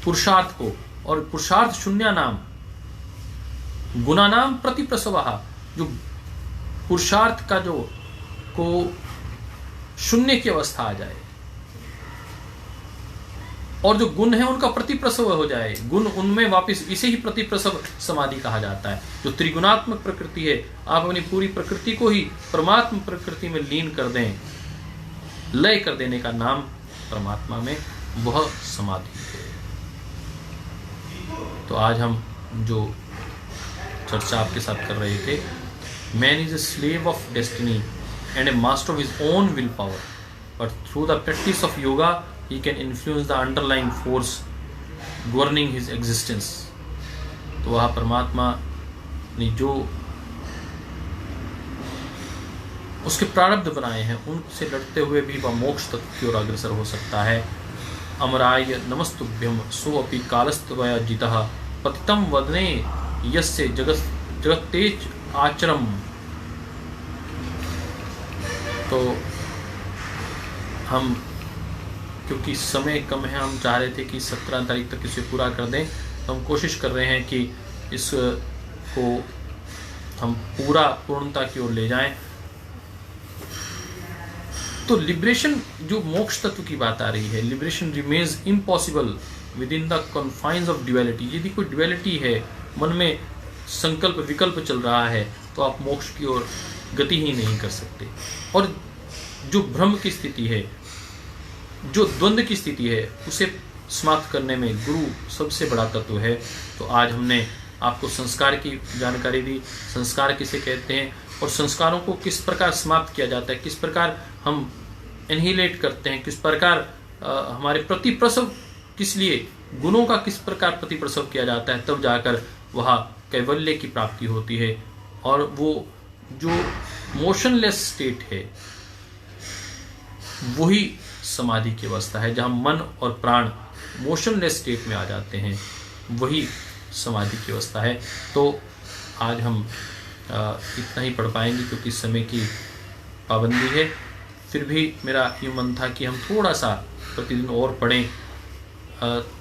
पुरुषार्थ को, और पुरुषार्थ शून्य नाम गुणा नाम प्रतिप्रसवः, जो पुरुषार्थ का जो को शून्य की अवस्था आ जाए और जो गुण है उनका प्रतिप्रसव हो जाए, गुण उनमें वापस, इसे ही प्रतिप्रसव समाधि कहा जाता है। जो त्रिगुणात्मक प्रकृति है, आप अपनी पूरी प्रकृति को ही परमात्मा प्रकृति में लीन कर दें, लय कर देने का नाम परमात्मा में, वह समाधि है। तो आज हम जो चर्चा आपके साथ कर रहे थे, man is a slave of destiny and a master of his own willpower, but through the practice of yoga he can influence the underlying force governing his existence। तो वह परमात्मा ने जो उसके प्रारब्ध बनाए हैं उनसे लड़ते हुए भी वह मोक्ष तत्व की ओर अग्रसर हो सकता है। अमराय नमस्तुभ्यम सोऽपि कालस्त्वया जितः पतितं वदने यस्य जगत्तेज आचरम। तो हम, क्योंकि समय कम है, हम चाह रहे थे कि 17 तारीख तक इसे पूरा कर दें, तो हम कोशिश कर रहे हैं कि इसको हम पूरा पूर्णता की ओर ले जाएं। तो लिबरेशन, जो मोक्ष तत्व की बात आ रही है, liberation remains impossible within the confines of duality. यदि कोई ड्युअलिटी है, मन में संकल्प विकल्प चल रहा है, तो आप मोक्ष की ओर गति ही नहीं कर सकते। और जो भ्रम की स्थिति है, जो द्वंद्व की स्थिति है, उसे समाप्त करने में गुरु सबसे बड़ा तत्व है। तो आज हमने आपको संस्कार की जानकारी दी, संस्कार किसे कहते हैं और संस्कारों को किस प्रकार समाप्त किया जाता है, किस प्रकार हम एनहिलेट करते हैं, किस प्रकार हमारे प्रतिप्रसव किस लिए, गुणों का किस प्रकार प्रतिप्रसव किया जाता है, तब जाकर वह कैवल्य की प्राप्ति होती है। और वो जो मोशनलेस स्टेट है वही समाधि की अवस्था है, जहां मन और प्राण मोशनलेस स्टेट में आ जाते हैं, वही समाधि की अवस्था है। तो आज हम इतना ही पढ़ पाएंगे क्योंकि समय की पाबंदी है। फिर भी मेरा यूँ मन था कि हम थोड़ा सा प्रतिदिन और पढ़ें,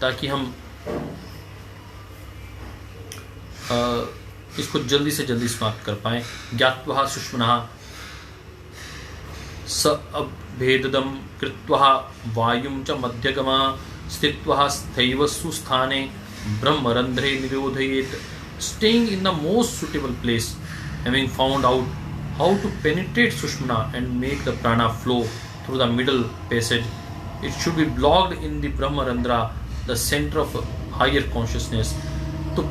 ताकि हम इसको जल्दी से जल्दी समाप्त कर पाएं। ज्ञात्वा सुष्मनः स अभेददम कृत्वा वायुं च मध्यगमा स्थित्वा स्थैव सुस्थाने ब्रह्मरंध्रे निरोधयेत्, staying in the most suitable place, having found out how to penetrate sushmana and make the prana flow through the middle passage, it should be blocked in the brahmarandhra, the center of higher consciousness। तो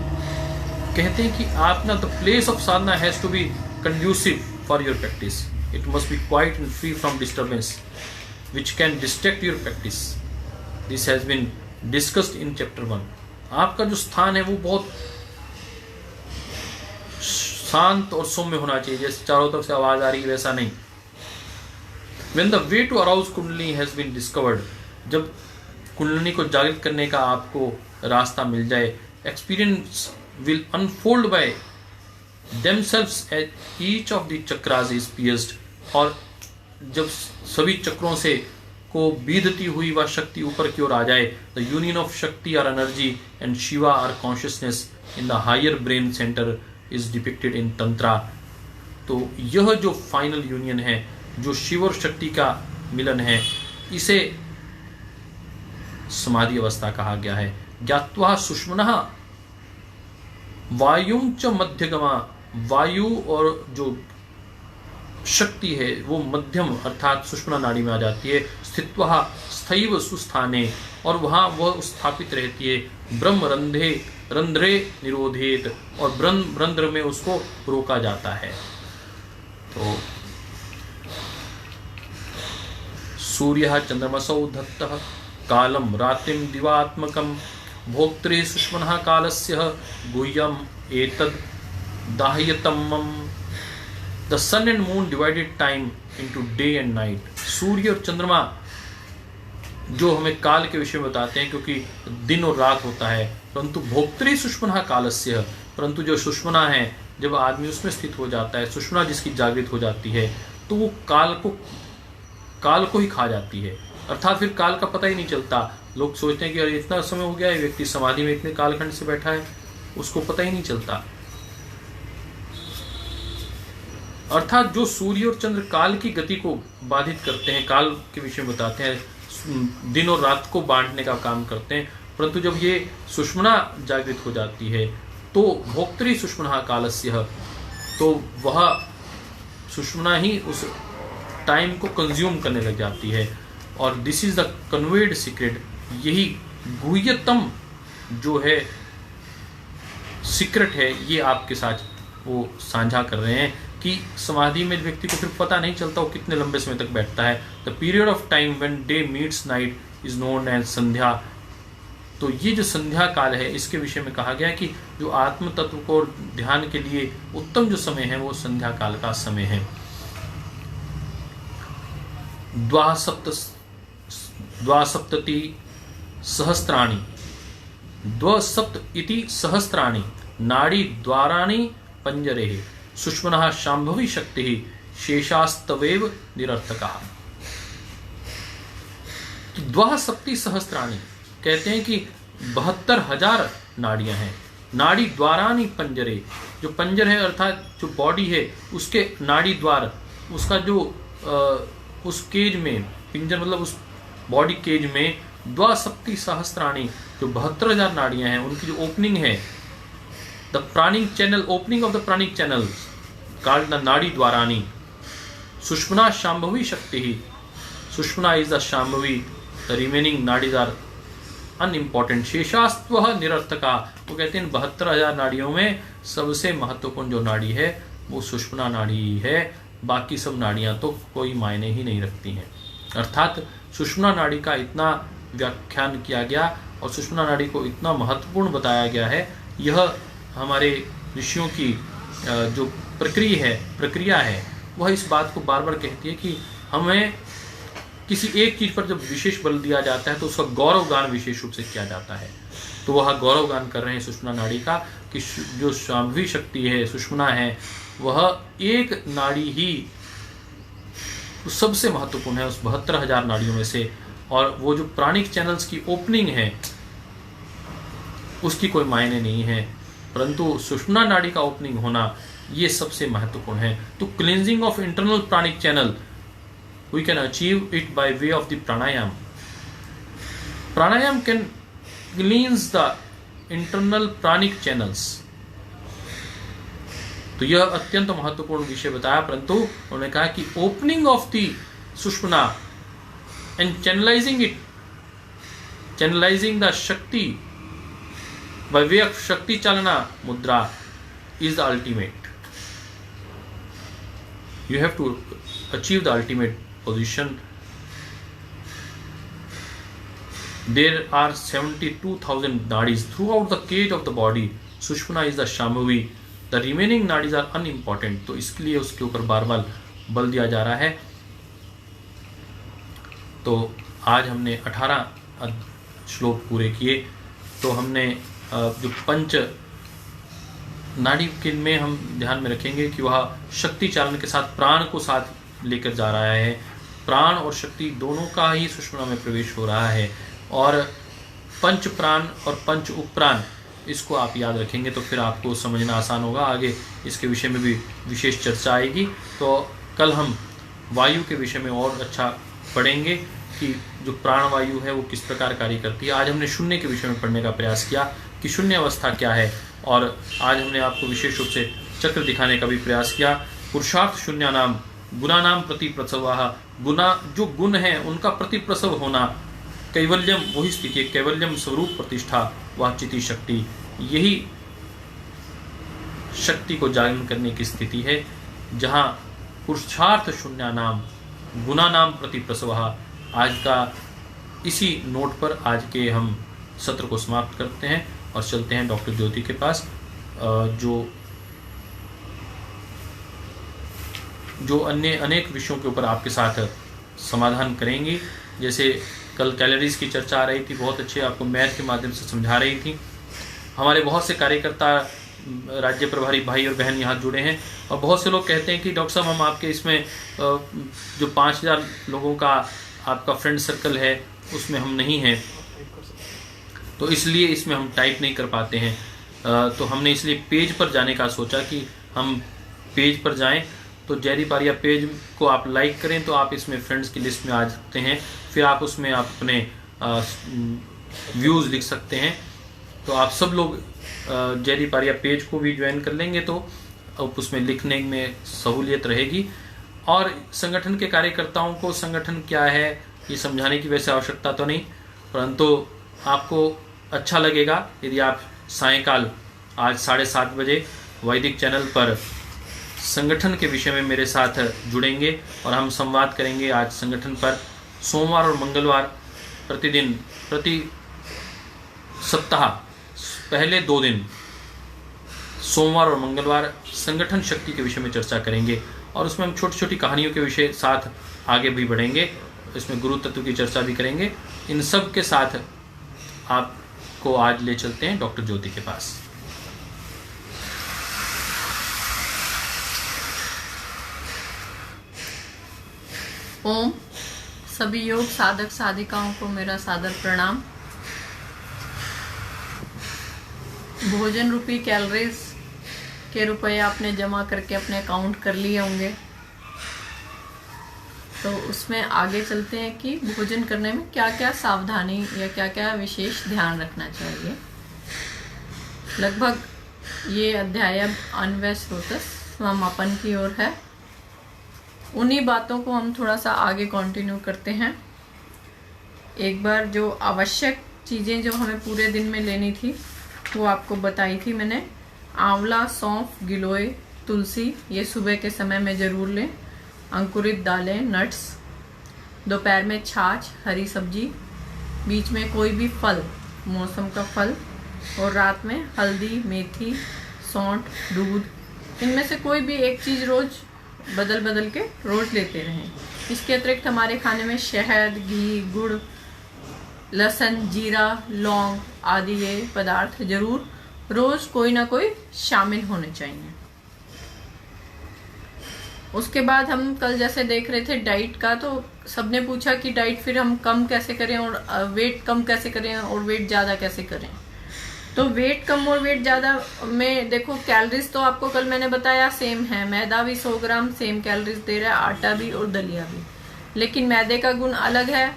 कहते हैं कि आप ना, the place of sadhana has to be conducive for your practice, it must be quiet and free from disturbance which can distract your practice। this has been discussed in chapter 1। आपका जो स्थान है वो बहुत शांत और सौम्य होना चाहिए, जैसे चारों तरफ से आवाज आ रही है वैसा नहीं। When the way to arouse कुंडली has been discovered, जब कुंडली को जागृत करने का आपको रास्ता मिल जाए, experience will unfold by themselves as each of the chakras is pierced, और जब सभी चक्रों से को बीधती हुई वह शक्ति ऊपर की ओर आ जाए, the union of Shakti or energy and Shiva or consciousness in the higher brain center is depicted in Tantra। तो यह जो फाइनल यूनियन है, जो शिव और शक्ति का मिलन है, इसे समाधि अवस्था कहा गया है। ज्ञात्वा सुष्मनः वायुं च मध्यगमा, वायु और जो शक्ति है वो मध्यम अर्थात सुषुम्ना नाड़ी में आ जाती है। स्थित्वा स्थैव सुस्थाने, और वहाँ वह स्थापित रहती है। ब्रह्मरंध्रे रंध्रे निरोधेत, और रंध्र में उसको रोका जाता है। तो सूर्यः चंद्रमसौ धत्तः कालम रात्रिम दिवात्मकम भोक्तृ सुष्मनः कालस्य गुह्यम एतद् दाह्यतमम्। The sun and moon divided time into day and night. सूर्य और चंद्रमा जो हमें काल के विषय में बताते हैं, क्योंकि दिन और रात होता है, परंतु भोक्तृ सुष्मनः कालस्य, परंतु जो सुष्मना है, जब आदमी उसमें स्थित हो जाता है, सुष्मना जिसकी जागृत हो जाती है, तो वो काल को ही खा जाती है, अर्थात फिर काल का पता ही नहीं चलता। लोग सोचते हैं कि अरे इतना समय हो गया है, व्यक्ति समाधि में इतने कालखंड से बैठा है, उसको पता ही नहीं चलता। अर्थात जो सूर्य और चंद्र काल की गति को बाधित करते हैं, काल के विषय में बताते हैं, दिन और रात को बांटने का काम करते हैं, परंतु जब ये सुष्मना जागृत हो जाती है तो भोक्तृ सुष्मनः कालस्य, तो वह सुष्मना ही उस टाइम को कंज्यूम करने लग जाती है। और this is the conveyed secret, यही गुह्यतम जो है सीक्रेट है, ये आपके साथ वो साझा कर रहे हैं कि समाधि में व्यक्ति को फिर पता नहीं चलता वो कितने लंबे समय तक बैठता है। The period of time when day meets night is known as sandhya. तो ये जो संध्या काल है, इसके विषय में कहा गया कि जो आत्म तत्व को ध्यान के लिए उत्तम जो समय है वो संध्या काल का समय है। द्वासप्तति सहस्त्राणि, द्वसप्त इति सहस्त्राणि नाड़ी द्वाराणि पंजरे सुष्मनः शांभवी शक्ति शेषास्तवेव निरर्थकः। तो द्वासप्ति सहस्त्राणि कहते हैं कि 72,000 नाड़ियां हैं। नाड़ी द्वारानि पंजरे, जो पंजर है अर्थात जो बॉडी है उसके नाड़ी द्वार, उसका जो उस केज में, पिंजर मतलब उस बॉडी केज में द्वासप्ति सहस्त्राणि जो 72,000 नाड़ियां हैं, उनकी जो ओपनिंग है, the pranic channel, opening of the pranic channel called the nadi द्वारानि। सुष्मना शांभवी शक्ति ही, sushumna is the shambhavi, the remaining nadis are unimportant. शेषास्त्व निरर्थका, वो कहते हैं 72,000 नाड़ियों में सबसे महत्वपूर्ण जो नाड़ी है वो सुष्मना नाड़ी है, बाकी सब नाड़ियां तो कोई मायने ही नहीं रखती हैं। अर्थात सुषुम्ना नाड़ी का इतना व्याख्यान किया गया और सुषुम्ना नाड़ी को इतना महत्वपूर्ण बताया गया है। यह हमारे ऋषियों की जो प्रक्रिया है वह इस बात को बार बार कहती है कि हमें किसी एक चीज़ पर जब विशेष बल दिया जाता है तो उसका गौरव गान विशेष रूप से किया जाता है। तो वह गौरव गान कर रहे हैं सुषुम्ना नाड़ी का कि जो शांभवी शक्ति है, सुषुम्ना है, वह एक नाड़ी ही सबसे महत्वपूर्ण है उस 72,000 नाड़ियों में से। और वो जो प्राणिक चैनल्स की ओपनिंग है उसकी कोई मायने नहीं है, परंतु सुषुम्ना नाड़ी का ओपनिंग होना ये सबसे महत्वपूर्ण है। तो cleansing of internal pranic channel we can achieve it by way of the pranayam. Pranayam can cleanse the internal pranic channels. तो यह अत्यंत महत्वपूर्ण विषय बताया, परंतु उन्होंने कहा कि opening of the sushumna and channelizing it, channelizing the shakti by way of शक्ति चालना मुद्रा is the ultimate. You have to achieve the ultimate position. There are 72,000 nadis throughout the cage of the body. Sushumna is the Shambhavi. The remaining nadis are unimportant. तो इसके लिए उसके ऊपर बार बार बल दिया जा रहा है। तो आज हमने 18 श्लोक पूरे किए। तो हमने जो पंच नाड़ी के में हम ध्यान में रखेंगे कि वह शक्ति चालन के साथ प्राण को साथ लेकर जा रहा है। प्राण और शक्ति दोनों का ही सुषुम्ना में प्रवेश हो रहा है। और पंच प्राण और पंच उपप्राण, इसको आप याद रखेंगे तो फिर आपको समझना आसान होगा। आगे इसके विषय में भी विशेष चर्चा आएगी। तो कल हम वायु के विषय में और अच्छा पढ़ेंगे कि जो प्राण वायु है वो किस प्रकार कार्य करती है। आज हमने शून्य के विषय में पढ़ने का प्रयास किया कि शून्य अवस्था क्या है, और आज हमने आपको विशेष रूप से चक्र दिखाने का भी प्रयास किया। पुरुषार्थ शून्य नाम गुणा नाम प्रति प्रसवाह, गुना जो गुण है उनका प्रति प्रसव होना, कैवल्यम वही स्थिति है, कैवल्यम स्वरूप प्रतिष्ठा वाचिति शक्ति, यही शक्ति को जागरण करने की स्थिति है, जहाँ पुरुषार्थ शून्य नाम गुना नाम प्रति प्रसवः। आज का इसी नोट पर आज के हम सत्र को समाप्त करते हैं और चलते हैं डॉक्टर ज्योति के पास, जो अन्य अनेक विषयों के ऊपर आपके साथ समाधान करेंगी। जैसे कल कैलोरीज की चर्चा आ रही थी, बहुत अच्छे आपको मैथ के माध्यम से समझा रही थी। हमारे बहुत से कार्यकर्ता राज्य प्रभारी भाई और बहन यहाँ जुड़े हैं, और बहुत से लोग कहते हैं कि डॉक्टर साहब हम आपके इसमें जो 5000 लोगों का आपका फ्रेंड सर्कल है उसमें हम नहीं हैं, तो इसलिए इसमें हम टाइप नहीं कर पाते हैं। तो हमने इसलिए पेज पर जाने का सोचा कि हम पेज पर जाएं। तो जयरी पारिया पेज को आप लाइक करें तो आप इसमें फ्रेंड्स की लिस्ट में आ सकते हैं। फिर आप उसमें आप अपने व्यूज़ लिख सकते हैं। तो आप सब लोग जयरी पारिया पेज को भी ज्वाइन कर लेंगे तो उसमें लिखने में सहूलियत रहेगी। और संगठन के कार्यकर्ताओं को संगठन क्या है ये समझाने की वैसे आवश्यकता तो नहीं, परंतु आपको अच्छा लगेगा यदि आप सायंकाल आज 7:30 बजे वैदिक चैनल पर संगठन के विषय में मेरे साथ जुड़ेंगे और हम संवाद करेंगे। आज संगठन पर सोमवार और मंगलवार प्रतिदिन प्रति सप्ताह पहले 2 दिन सोमवार और मंगलवार संगठन शक्ति के विषय में चर्चा करेंगे, और उसमें हम छोटी छोटी कहानियों के विषय साथ आगे भी बढ़ेंगे। इसमें गुरु तत्व की चर्चा भी करेंगे। इन सब के साथ आपको आज ले चलते हैं डॉक्टर ज्योति के पास।
ओम। सभी योग साधक साधिकाओं को मेरा सादर प्रणाम। भोजन रूपी कैलोरीज के रुपए आपने जमा करके अपने अकाउंट कर लिए होंगे, तो उसमें आगे चलते हैं कि भोजन करने में क्या क्या सावधानी या क्या क्या विशेष ध्यान रखना चाहिए। लगभग ये अध्याय अब अन्वय स्रोतस समापन की ओर है। उन्हीं बातों को हम थोड़ा सा आगे कंटिन्यू करते हैं। एक बार जो आवश्यक चीज़ें जो हमें पूरे दिन में लेनी थी वो आपको बताई थी मैंने। आंवला, सौंफ, गिलोय, तुलसी ये सुबह के समय में ज़रूर लें। अंकुरित दालें, नट्स, दोपहर में छाछ, हरी सब्जी, बीच में कोई भी फल, मौसम का फल, और रात में हल्दी, मेथी, सौंठ, दूध, इनमें से कोई भी एक चीज़ रोज़ बदल बदल के रोज़ लेते रहें। इसके अतिरिक्त हमारे खाने में शहद, घी, गुड़, लहसुन, जीरा, लौंग आदि ये पदार्थ जरूर रोज़ कोई ना कोई शामिल होने चाहिए। उसके बाद हम कल जैसे देख रहे थे डाइट का, तो सबने पूछा कि डाइट फिर हम कम कैसे करें और वेट कम कैसे करें और वेट ज़्यादा कैसे करें। तो वेट कम और वेट ज़्यादा में देखो, कैलोरीज तो आपको कल मैंने बताया सेम है। मैदा भी 100 ग्राम सेम कैलोरीज दे रहा है, आटा भी और दलिया भी, लेकिन मैदे का गुण अलग है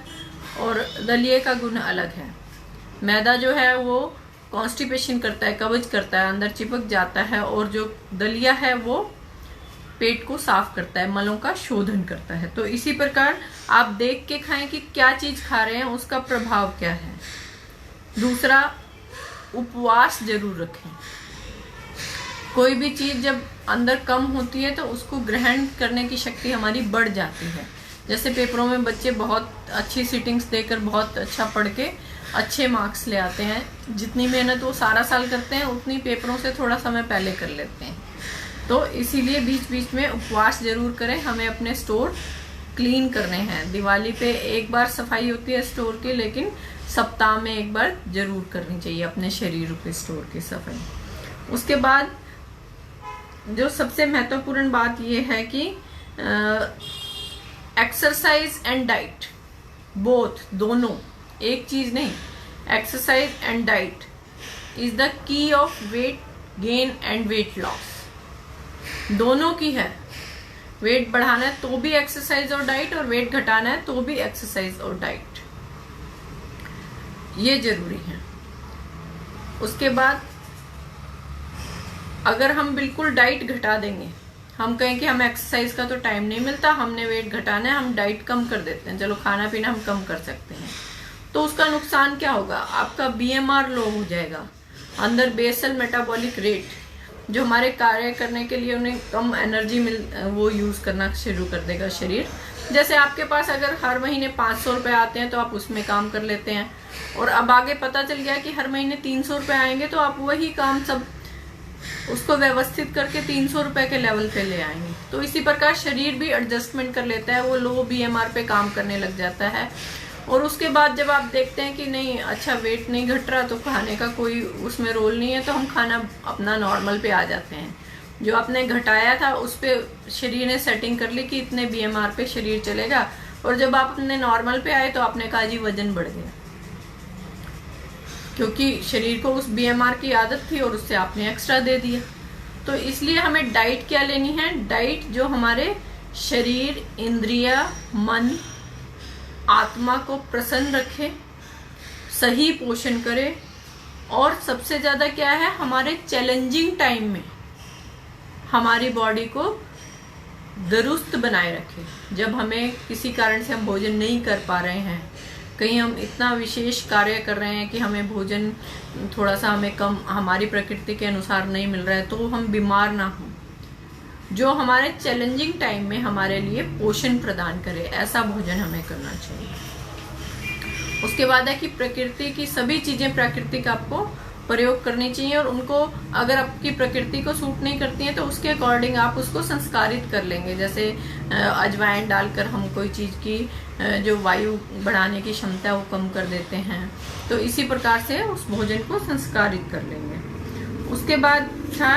और दलिये का गुण अलग है। मैदा जो है वो कॉन्स्टिपेशन करता है, कब्ज करता है, अंदर चिपक जाता है, और जो दलिया है वो पेट को साफ करता है, मलों का शोधन करता है। तो इसी प्रकार आप देख के खाएं कि क्या चीज़ खा रहे हैं, उसका प्रभाव क्या है। दूसरा, उपवास जरूर रखें। कोई भी चीज़ जब अंदर कम होती है तो उसको ग्रहण करने की शक्ति हमारी बढ़ जाती है। जैसे पेपरों में बच्चे बहुत अच्छी सीटिंग्स देकर बहुत अच्छा पढ़ के अच्छे मार्क्स ले आते हैं। जितनी मेहनत वो सारा साल करते हैं उतनी पेपरों से थोड़ा समय पहले कर लेते हैं। तो इसीलिए बीच बीच में उपवास जरूर करें। हमें अपने स्टोर क्लीन करने हैं। दिवाली पे एक बार सफाई होती है स्टोर की, लेकिन सप्ताह में एक बार जरूर करनी चाहिए अपने शरीर के स्टोर की सफाई। उसके बाद जो सबसे महत्वपूर्ण बात यह है कि एक्सरसाइज एंड डाइट, बोथ, दोनों, एक चीज नहीं, exercise and diet is the key of weight gain and weight loss. दोनों की है। वेट बढ़ाना है तो भी एक्सरसाइज और डाइट, और वेट घटाना है तो भी एक्सरसाइज और डाइट, ये जरूरी है। उसके बाद अगर हम बिल्कुल डाइट घटा देंगे, हम कहें कि हमें एक्सरसाइज का तो टाइम नहीं मिलता, हमने वेट घटाना है, हम डाइट कम कर देते हैं, चलो खाना पीना हम कम कर सकते हैं, तो उसका नुकसान क्या होगा? आपका BMR लो हो जाएगा, अंदर बेसल मेटाबॉलिक रेट, जो हमारे कार्य करने के लिए उन्हें कम एनर्जी वो यूज़ करना शुरू कर देगा शरीर। जैसे आपके पास अगर हर महीने 500 रुपये आते हैं तो आप उसमें काम कर लेते हैं, और अब आगे पता चल गया कि हर महीने 300 रुपये आएंगे तो आप वही काम सब उसको व्यवस्थित करके 300 रुपये के लेवल पे ले आएंगे। तो इसी प्रकार शरीर भी एडजस्टमेंट कर लेता है, वो लो BMR पे काम करने लग जाता है। और उसके बाद जब आप देखते हैं कि नहीं अच्छा वेट नहीं घट रहा, तो खाने का कोई उसमें रोल नहीं है, तो हम खाना अपना नॉर्मल पे आ जाते हैं। जो आपने घटाया था उस पर शरीर ने सेटिंग कर ली कि इतने BMR पे शरीर चलेगा, और जब आप अपने नॉर्मल पे आए तो आपने कहा जी वजन बढ़ गया, क्योंकि शरीर को उस BMR की आदत थी और उससे आपने एक्स्ट्रा दे दिया। तो इसलिए हमें डाइट क्या लेनी है, डाइट जो हमारे शरीर, इंद्रिया, मन, आत्मा को प्रसन्न रखे, सही पोषण करे, और सबसे ज़्यादा क्या है हमारे चैलेंजिंग टाइम में हमारी बॉडी को दुरुस्त बनाए रखे। जब हमें किसी कारण से हम भोजन नहीं कर पा रहे हैं, कहीं हम इतना विशेष कार्य कर रहे हैं कि हमें भोजन थोड़ा सा हमें कम हमारी प्रकृति के अनुसार नहीं मिल रहा है, तो हम बीमार ना हों, जो हमारे चैलेंजिंग टाइम में हमारे लिए पोषण प्रदान करे, ऐसा भोजन हमें करना चाहिए। उसके बाद है कि प्रकृति की सभी चीज़ें प्राकृतिक आपको प्रयोग करनी चाहिए, और उनको अगर आपकी प्रकृति को सूट नहीं करती हैं तो उसके अकॉर्डिंग आप उसको संस्कारित कर लेंगे। जैसे अजवाइन डालकर हम कोई चीज़ की जो वायु बढ़ाने की क्षमता है वो कम कर देते हैं, तो इसी प्रकार से उस भोजन को संस्कारित कर लेंगे। उसके बाद था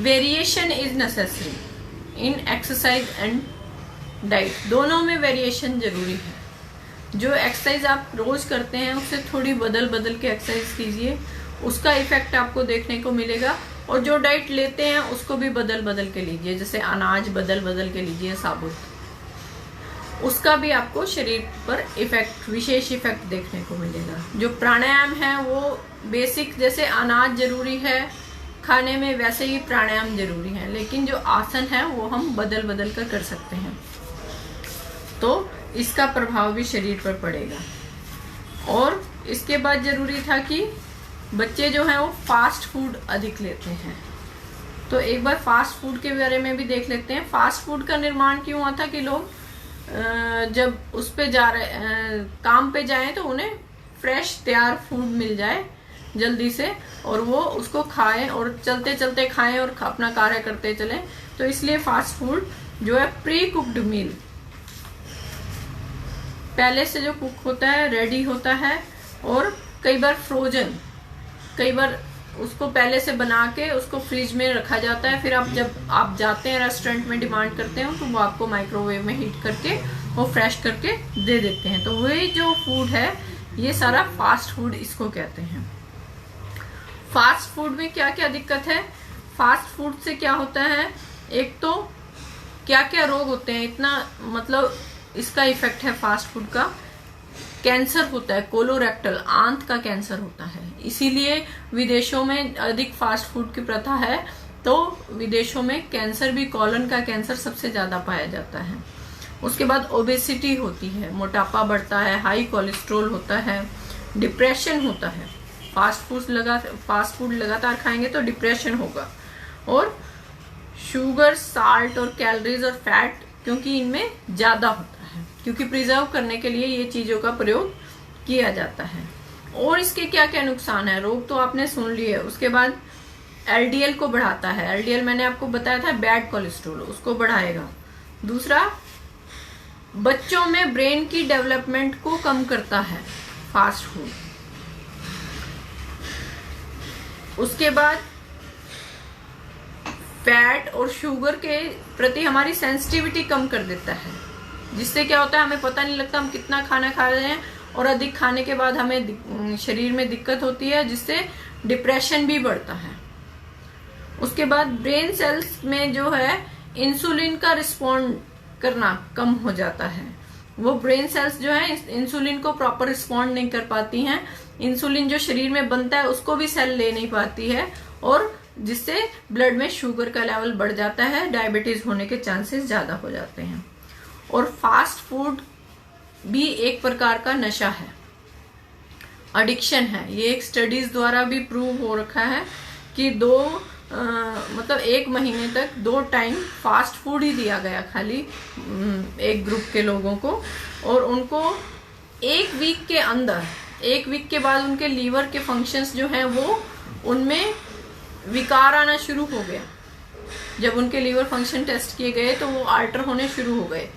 variation is necessary in exercise and diet. दोनों में वेरिएशन जरूरी है। जो एक्सरसाइज आप रोज करते हैं उससे थोड़ी बदल बदल के एक्सरसाइज कीजिए, उसका इफेक्ट आपको देखने को मिलेगा। और जो डाइट लेते हैं उसको भी बदल बदल के लीजिए, जैसे अनाज बदल बदल के लीजिए साबुत, उसका भी आपको शरीर पर इफेक्ट, विशेष इफेक्ट देखने को मिलेगा। जो प्राणायाम है वो बेसिक, जैसे अनाज जरूरी है खाने में वैसे ही प्राणायाम जरूरी है, लेकिन जो आसन है वो हम बदल बदल कर सकते हैं, तो इसका प्रभाव भी शरीर पर पड़ेगा। और इसके बाद जरूरी था कि बच्चे जो हैं वो फास्ट फूड अधिक लेते हैं, तो एक बार फास्ट फूड के बारे में भी देख लेते हैं। फास्ट फूड का निर्माण क्यों हुआ था कि लोग जब उस पे जा रहे काम पे जाएं तो उन्हें फ्रेश तैयार फूड मिल जाए जल्दी से, और वो उसको खाएं और चलते चलते खाएं और अपना कार्य करते चलें। तो इसलिए फास्ट फूड जो है प्री कुक्ड मील, पहले से जो कुक होता है, रेडी होता है, और कई बार फ्रोजन, कई बार उसको पहले से बना के उसको फ्रिज में रखा जाता है, फिर आप जब आप जाते हैं रेस्टोरेंट में डिमांड करते हैं तो वो आपको माइक्रोवेव में हीट करके वो फ्रेश करके दे देते हैं। तो वही जो फूड है ये सारा फास्ट फूड इसको कहते हैं। फास्ट फूड में क्या क्या दिक्कत है, फास्ट फूड से क्या होता है, एक तो क्या क्या रोग होते हैं, इतना मतलब इसका इफेक्ट है फास्ट फूड का। कैंसर होता है, कोलोरेक्टल आंत का कैंसर होता है, इसीलिए विदेशों में अधिक फास्ट फूड की प्रथा है। तो विदेशों में कैंसर भी, कॉलन का कैंसर सबसे ज्यादा पाया जाता है। उसके बाद ओबेसिटी होती है, मोटापा बढ़ता है, हाई कोलेस्ट्रोल होता है, डिप्रेशन होता है। फास्ट फूड लगातार खाएंगे तो डिप्रेशन होगा, और शुगर, साल्ट और कैलोरीज और फैट क्योंकि इनमें ज्यादा होता है, क्योंकि प्रिजर्व करने के लिए ये चीजों का प्रयोग किया जाता है। और इसके क्या क्या नुकसान है, रोग तो आपने सुन लिए। उसके बाद LDL को बढ़ाता है, LDL मैंने आपको बताया था बैड कोलेस्ट्रॉल, उसको बढ़ाएगा। दूसरा, बच्चों में ब्रेन की डेवलपमेंट को कम करता है फास्ट फूड। उसके बाद फैट और शुगर के प्रति हमारी सेंसिटिविटी कम कर देता है, जिससे क्या होता है हमें पता नहीं लगता हम कितना खाना खा रहे हैं, और अधिक खाने के बाद हमें शरीर में दिक्कत होती है, जिससे डिप्रेशन भी बढ़ता है। उसके बाद ब्रेन सेल्स में जो है इंसुलिन का रिस्पॉन्ड करना कम हो जाता है। वो ब्रेन सेल्स जो है इंसुलिन को प्रॉपर रिस्पॉन्ड नहीं कर पाती हैं, इंसुलिन जो शरीर में बनता है उसको भी सेल ले नहीं पाती है, और जिससे ब्लड में शुगर का लेवल बढ़ जाता है, डायबिटीज होने के चांसेस ज्यादा हो जाते हैं। और फास्ट फूड भी एक प्रकार का नशा है। एडिक्शन है। ये एक स्टडीज द्वारा भी प्रूव हो रखा है कि मतलब 1 महीने तक 2 टाइम फास्ट फूड ही दिया गया खाली एक ग्रुप के लोगों को, और उनको 1 वीक के अंदर, 1 वीक के बाद उनके लीवर के फंक्शंस जो हैं वो उनमें विकार आना शुरू हो गया। जब उनके लीवर फंक्शन टेस्ट किए गए तो वो अल्टर होने शुरू हो गए।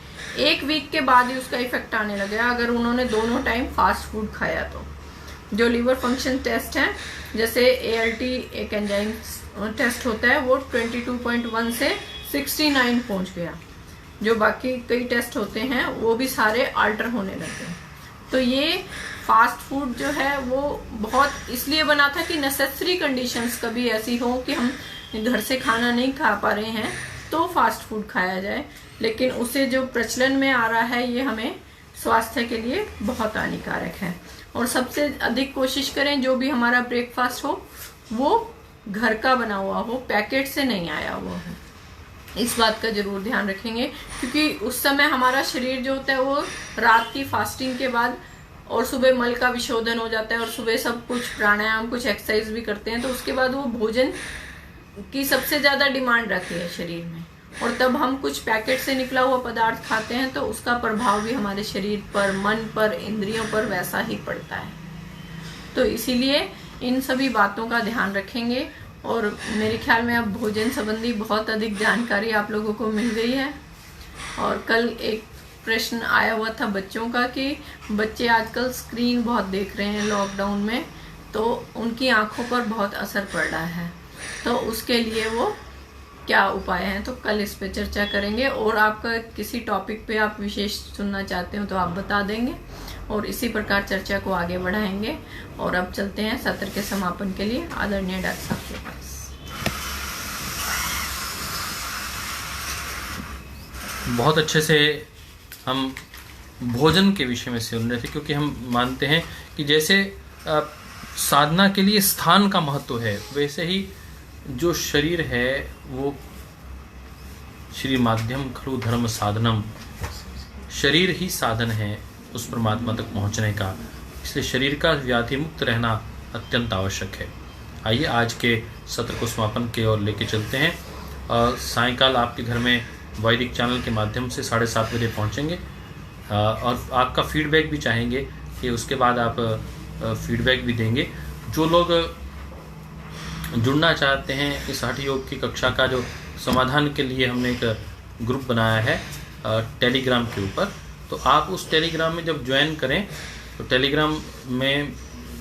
1 वीक के बाद ही उसका इफेक्ट आने लगा अगर उन्होंने दोनों टाइम फास्ट फूड खाया तो। जो लीवर फंक्शन टेस्ट है, जैसे ALT एक एंजाइम टेस्ट होता है, वो 22.1 से 69 पहुंच गया। जो बाकी कई टेस्ट होते हैं वो भी सारे अल्टर होने लगे। तो ये फास्ट फूड जो है वो बहुत इसलिए बना था कि नेसेसरी कंडीशंस कभी ऐसी हो कि हम घर से खाना नहीं खा पा रहे हैं तो फास्ट फूड खाया जाए, लेकिन उसे जो प्रचलन में आ रहा है ये हमें स्वास्थ्य के लिए बहुत हानिकारक है। और सबसे अधिक कोशिश करें जो भी हमारा ब्रेकफास्ट हो वो घर का बना हुआ हो, पैकेट से नहीं आया हुआ हो। इस बात का जरूर ध्यान रखेंगे, क्योंकि उस समय हमारा शरीर जो होता है वो रात की फास्टिंग के बाद और सुबह मल का विशोधन हो जाता है और सुबह सब कुछ प्राणायाम, कुछ एक्सरसाइज भी करते हैं, तो उसके बाद वो भोजन की सबसे ज्यादा डिमांड रहती है शरीर में, और तब हम कुछ पैकेट से निकला हुआ पदार्थ खाते हैं तो उसका प्रभाव भी हमारे शरीर पर, मन पर, इंद्रियों पर वैसा ही पड़ता है। तो इसीलिए इन सभी बातों का ध्यान रखेंगे। और मेरे ख्याल में अब भोजन संबंधी बहुत अधिक जानकारी आप लोगों को मिल गई है। और कल एक प्रश्न आया हुआ था बच्चों का कि बच्चे आजकल स्क्रीन बहुत देख रहे हैं लॉकडाउन में, तो उनकी आंखों पर बहुत असर पड़ रहा है, तो उसके लिए वो क्या उपाय हैं, तो कल इस पे चर्चा करेंगे। और आपका किसी टॉपिक पे आप विशेष सुनना चाहते हो तो आप बता देंगे और इसी प्रकार चर्चा को आगे बढ़ाएंगे। और अब चलते हैं सत्र के समापन के लिए आदरणीय डॉक्टर साहब के पास।
बहुत अच्छे से हम भोजन के विषय में सुन रहे थे, क्योंकि हम मानते हैं कि जैसे साधना के लिए स्थान का महत्व है, वैसे ही जो शरीर है वो श्री माध्यम खलु धर्म साधनम, शरीर ही साधन है उस परमात्मा तक पहुंचने का। इसलिए शरीर का व्याधि मुक्त रहना अत्यंत आवश्यक है। आइए आज के सत्र को समापन की ओर लेके चलते हैं। सायंकाल आपके घर में वैदिक चैनल के माध्यम से 7:30 बजे पहुंचेंगे, और आपका फीडबैक भी चाहेंगे कि उसके बाद आप फीडबैक भी देंगे। जो लोग जुड़ना चाहते हैं इस हठ योग की कक्षा का जो समाधान के लिए हमने एक ग्रुप बनाया है टेलीग्राम के ऊपर, तो आप उस टेलीग्राम में जब ज्वाइन करें तो टेलीग्राम में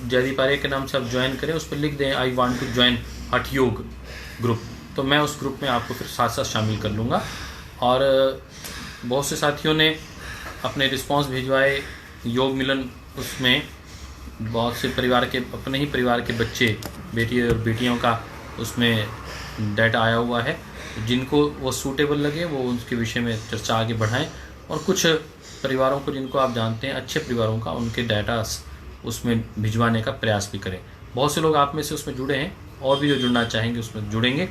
जयदीप आर्य के नाम से आप ज्वाइन करें, उस पर लिख दें आई वांट टू ज्वाइन हठ योग ग्रुप, तो मैं उस ग्रुप में आपको फिर साथ साथ शामिल कर लूँगा। और बहुत से साथियों ने अपने रिस्पांस भिजवाए योग मिलन, उसमें बहुत से परिवार के, अपने ही परिवार के बच्चे, बेटी और बेटियों का उसमें डाटा आया हुआ है। जिनको वो सूटेबल लगे वो उसके विषय में चर्चा आगे बढ़ाएं, और कुछ परिवारों को जिनको आप जानते हैं अच्छे परिवारों का, उनके डाटा उसमें भिजवाने का प्रयास भी करें। बहुत से लोग आप में से उसमें जुड़े हैं, और भी जो जुड़ना चाहेंगे उसमें जुड़ेंगे।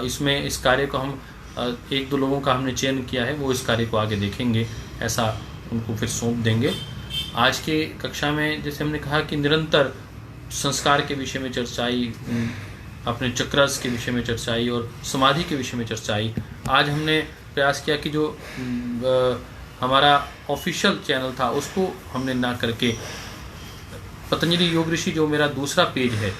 इसमें इस कार्य को हम 1-2 लोगों का हमने चयन किया है, वो इस कार्य को आगे देखेंगे, ऐसा उनको फिर सौंप देंगे। आज के कक्षा में जैसे हमने कहा कि निरंतर संस्कार के विषय में चर्चा आई, अपने चक्रस के विषय में चर्चा आई और समाधि के विषय में चर्चा आई। आज हमने प्रयास किया कि जो हमारा ऑफिशियल चैनल था उसको हमने ना करके पतंजलि योग ऋषि, जो मेरा दूसरा पेज है,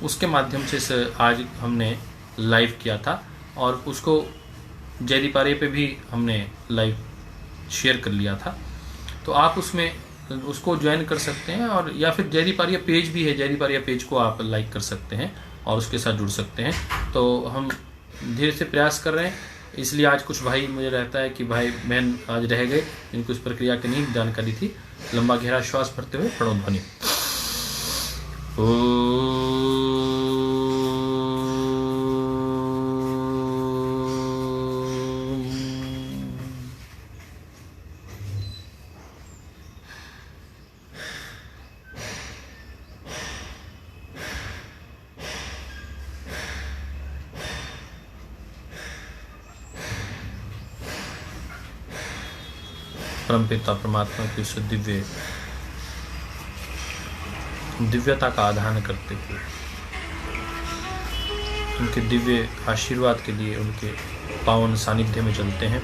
उसके माध्यम से आज हमने लाइव किया था, और उसको जयदीप आर्य पे भी हमने लाइव शेयर कर लिया था। तो आप उसमें उसको ज्वाइन कर सकते हैं, और या फिर जयदीप आर्य पेज भी है, जयदीप आर्य पेज को आप लाइक कर सकते हैं और उसके साथ जुड़ सकते हैं। तो हम धीरे से प्रयास कर रहे हैं, इसलिए आज कुछ भाई, मुझे रहता है कि भाई बहन आज रह गए जिनको इस प्रक्रिया की नहीं जानकारी थी। लंबा गहरा श्वास भरते हुए प्रणव ध्वनि। परमपिता परमात्मा की दिव्य दिव्यता का आधान करते हुए उनके दिव्य आशीर्वाद के लिए उनके पावन सानिध्य में चलते हैं।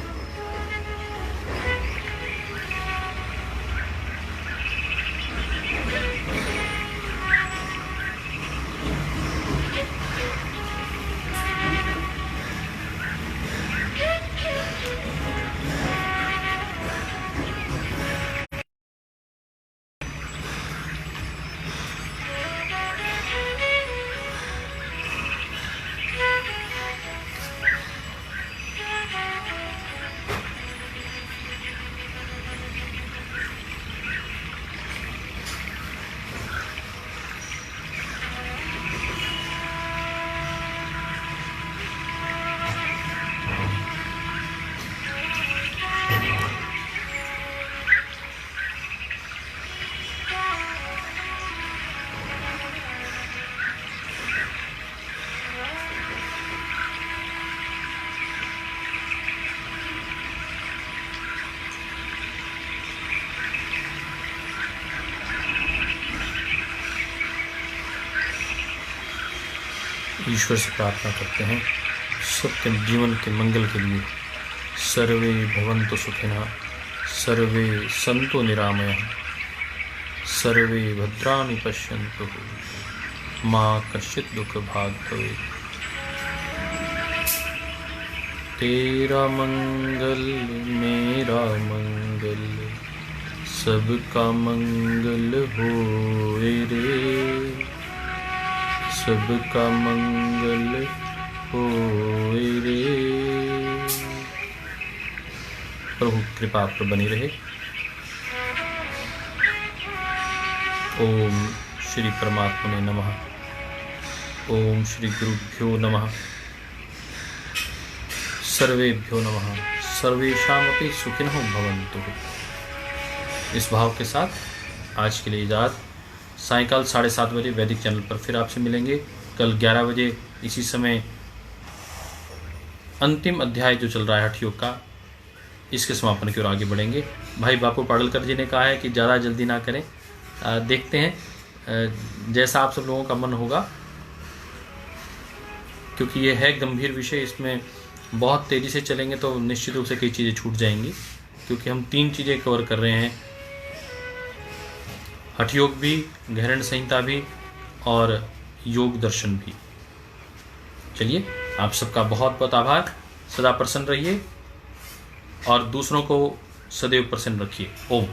ईश्वर से प्रार्थना करते हैं सबके जीवन के मंगल के लिए। सर्वे भवन्तु सुखिनः, सर्वे सन्तु निरामयः, सर्वे भद्राणि पश्यन्तु, मा कश्चित् दुःखभाग् भवेत्। तेरा मंगल मेरा मंगल, सबका मंगल होए रे, सबका मंगल होए रे। प्रभु कृपा आप पर बनी रहे। ओम श्री परमात्मने नमः। ओम श्री गुरुभ्यो नमः। सर्वेभ्यो नमः। सर्वेषामपि सुखिनः भवन्तु। इस भाव के साथ आज के लिए इजाज़त। सायंकाल 7:30 बजे वैदिक चैनल पर फिर आपसे मिलेंगे। कल 11 बजे इसी समय अंतिम अध्याय जो चल रहा है हठ योग का, इसके समापन की ओर आगे बढ़ेंगे। भाई बापू पाडलकर जी ने कहा है कि ज़्यादा जल्दी ना करें, देखते हैं जैसा आप सब लोगों का मन होगा, क्योंकि ये है गंभीर विषय। इसमें बहुत तेज़ी से चलेंगे तो निश्चित रूप से कई चीज़ें छूट जाएंगी, क्योंकि हम 3 चीज़ें कवर कर रहे हैं, हठ योग भी, गहरण संहिता भी और योग दर्शन भी। चलिए, आप सबका बहुत बहुत आभार। सदा प्रसन्न रहिए और दूसरों को सदैव प्रसन्न रखिए। ओम।